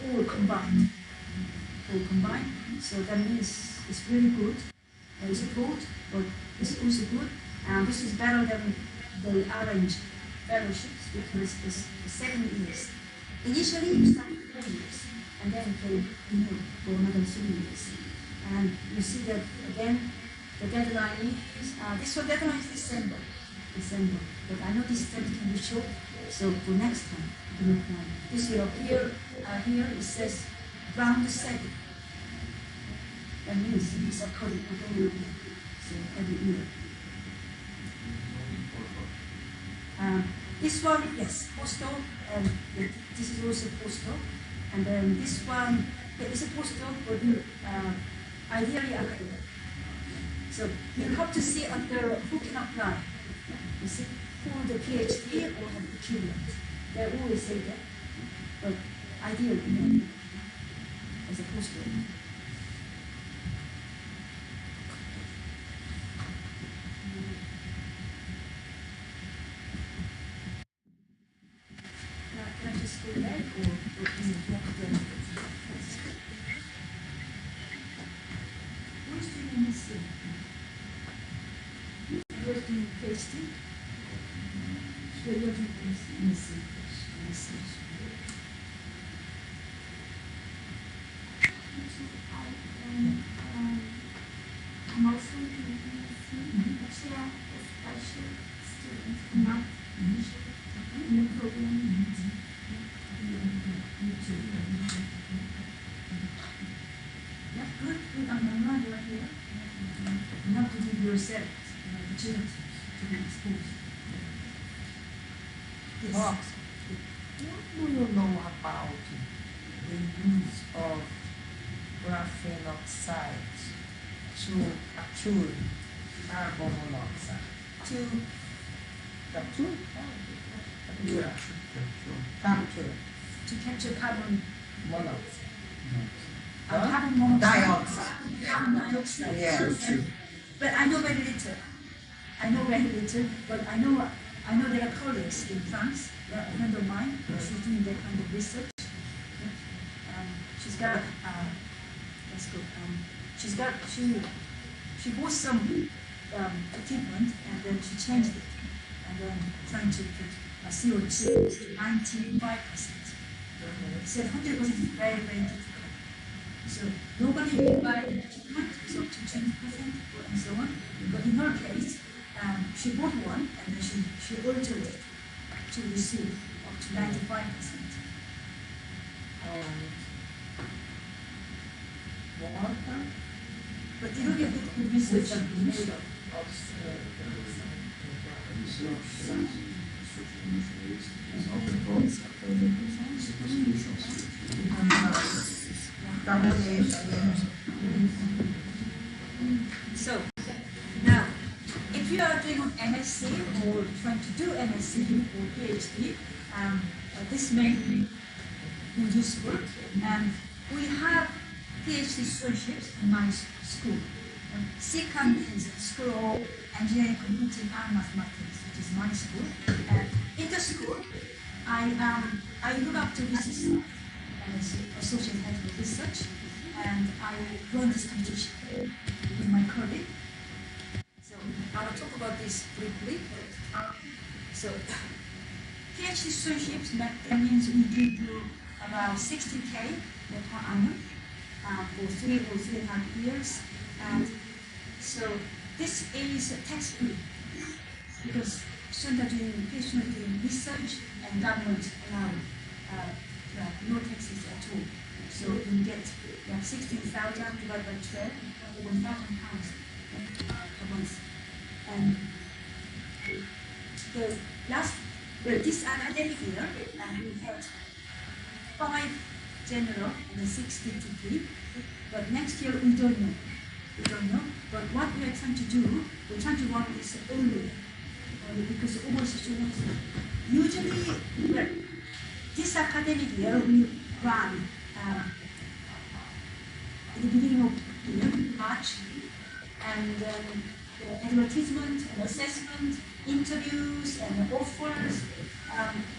all combined. So that means it's really good. It's good, but it's also good. And this is better than the orange fellowships because it's 7 years. Initially, you start 4 years, and then they renew for another 3 years. And you see that again, the deadline is, this one deadline is December. But I know this study can be short, so for next time, you can apply. This will appear here, it says round 7. That means it's according to every year. So every year. This one, yes, postal, and this is also postal. And then this one, there is a postal, but ideally academic. So you have to see under who can apply. You see, for the PhD or have the equivalent. They always say that. But ideally, no, as a postdoc. I'm also in MSc, actually I'm a special student, not in the program. Yeah, good. I'm glad you're here. You have to give yourself an opportunity to be exposed. Box, what do you know about the use of graphene oxide to capture carbon monoxide? To capture? Capture To capture carbon monoxide. carbon monoxide. Dioxide. Carbon dioxide. Yes. But I know very little. But I know there are colleagues in France, a friend of mine, she's doing that kind of research. She's got, let's go, she bought some equipment and then she changed it and then trying to put CO2 to 95%. So 100% is very, very difficult. So nobody will buy the equipment, so up to 20% and so on. But in her case, she bought one and then she altered it to receive up to 95%. Water But you don't get good research made of. So now, if you are doing an MSc or trying to do MSc or PhD, this may be useful. And we have PhD scholarships in my school. SECAM is School of Engineering, Computing and Mathematics, which is my school. In the school, I look up to research as associate head of research, and I run this competition with my colleague. So I will talk about this briefly. So PhD scholarships, that means we give you about 60K per annum for 3 or 3.5 years. And so this is tax-free because students are doing PhD doing research and government allow no taxes at all. So you get 16,000 divided by 12, over £1,000 per month. And this academic year, we had 5 general and 6 DTP, but next year we don't know. But what we are trying to do, we're trying to run this earlier, because overseas students usually, well, this academic year we run at the beginning of the year, March, and the advertisement and assessment, interviews and offers.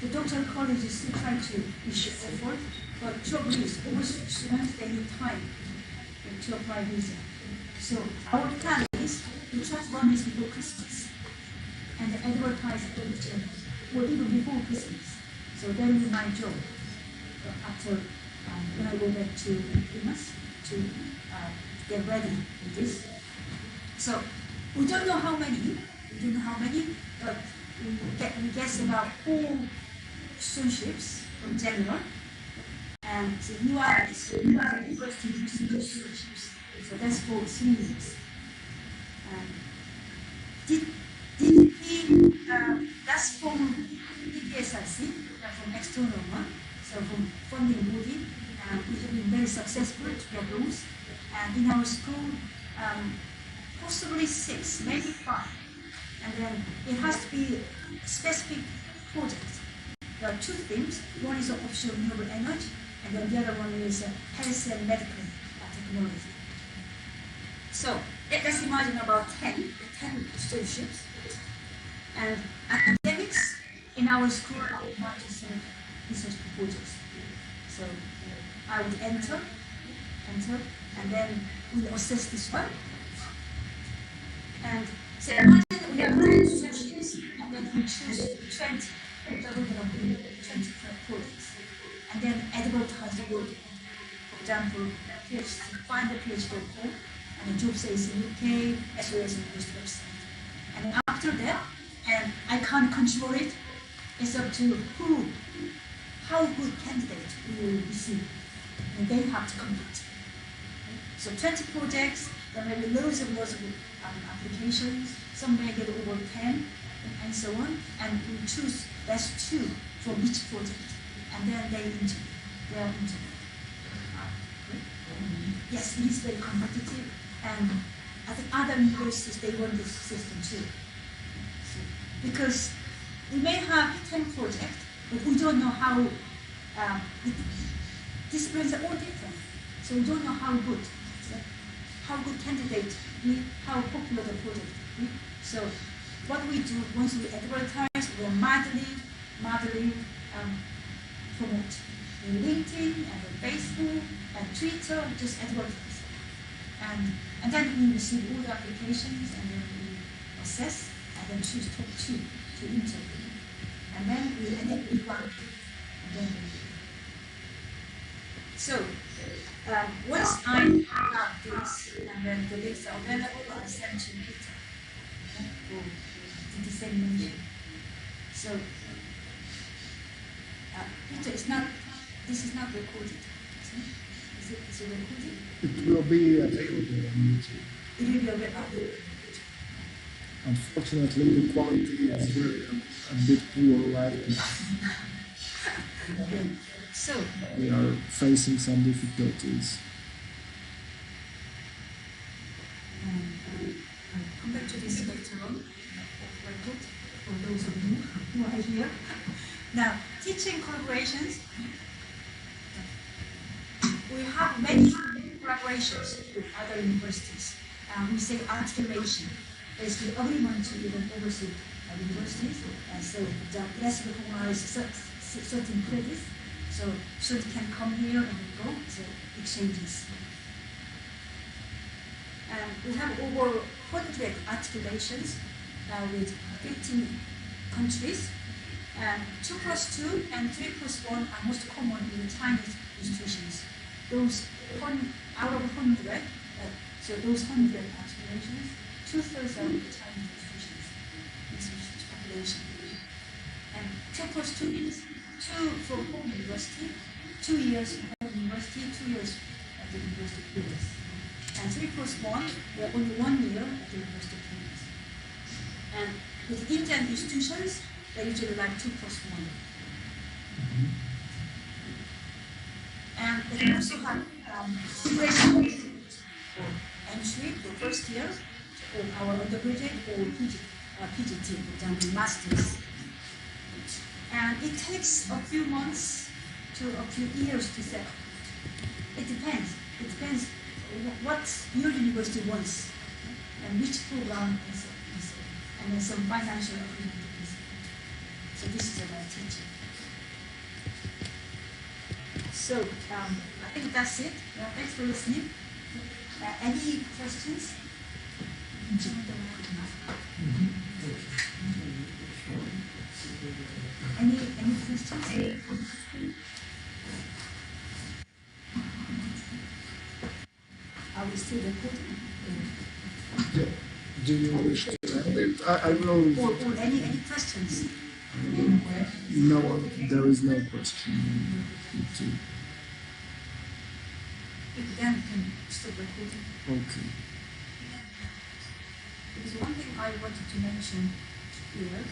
The doctoral college is still trying to issue offers, but trouble is overseas students, they need time to apply visa. So our plan is to try to run this before Christmas and advertise it or even before Christmas. So that will be my job after when I go back to Plymouth to get ready with this. So we don't know how many, but we guess about 4 scholarships from general. And the UI is university scholarships. So that's for 3 years. That's from PPSIC, from external one, so from funding body. We have been very successful to get those. And in our school, possibly 6, maybe 5. And then it has to be specific projects. There are 2 themes. One is offshore renewable energy, and then the other one is health and medical technology. So let's imagine about 10 scholarships. And academics in our school are invited to research proposals. So I would enter, and then we'll assess this one. And so imagine we have 10 scholarships, and then we choose 20, double the 20 projects, and then advertise the word. For example, here's findthepage.com, and the job says in UK as well as in this website. And after that, and I can't control it, it's up to how good candidate we will receive, and they have to compete. So 20 projects, there may be loads of applications, some may get over 10, and so on, and we choose best 2 for each project, and then they interview. Yes, it is very competitive, and I think other universities, they want this system too. So, because we may have 10 projects, but we don't know how, disciplines are all different, so we don't know how good candidate, how popular the project is. So what we do, once we advertise, we madly promote in LinkedIn and on Facebook and Twitter, just advertise. And then we receive all the applications, and then we assess and then choose top 2 to interview. And then we rank. And then so once I have this, and then the links are available, I'll send to Peter for the dissemination. So Peter, this is not recorded. Is it recorded? It will be available on YouTube. It will be available. Unfortunately, the quality is a bit poor right now. So We are facing some difficulties. I'll come back to this later on, record, for those of you who are here. Now, teaching collaborations. We have many collaborations with other universities. We say articulation. There's the agreement to even oversee universities, and so let's recognize certain credits. So students can come here and go, so exchanges. And we have over 100 articulations with 15 countries. And 2+2 and 3+1 are most common in Chinese institutions. Those out of 100, so those 100 articulations, 2/3 are with Chinese institutions, population. And 2+2 means 2 from home university, 2 years from home university, 2 years at the university previous. And 3+1, we are only 1 year at the university previous. And with Indian institutions, they usually like 2+1. And they can also have for entry, for first year, or our undergraduate or PGT, for example, masters. And it takes a few months to a few years to set up. It depends. It depends what your university wants and which program is and then some financial agreement is. So this is about teaching. So I think that's it. Thanks for listening. Any questions? Any questions? Are we still recording? Do you wish to end it? I will. Or any questions? No, there is no question. Then we can stop recording. Okay. Because one thing I wanted to mention here,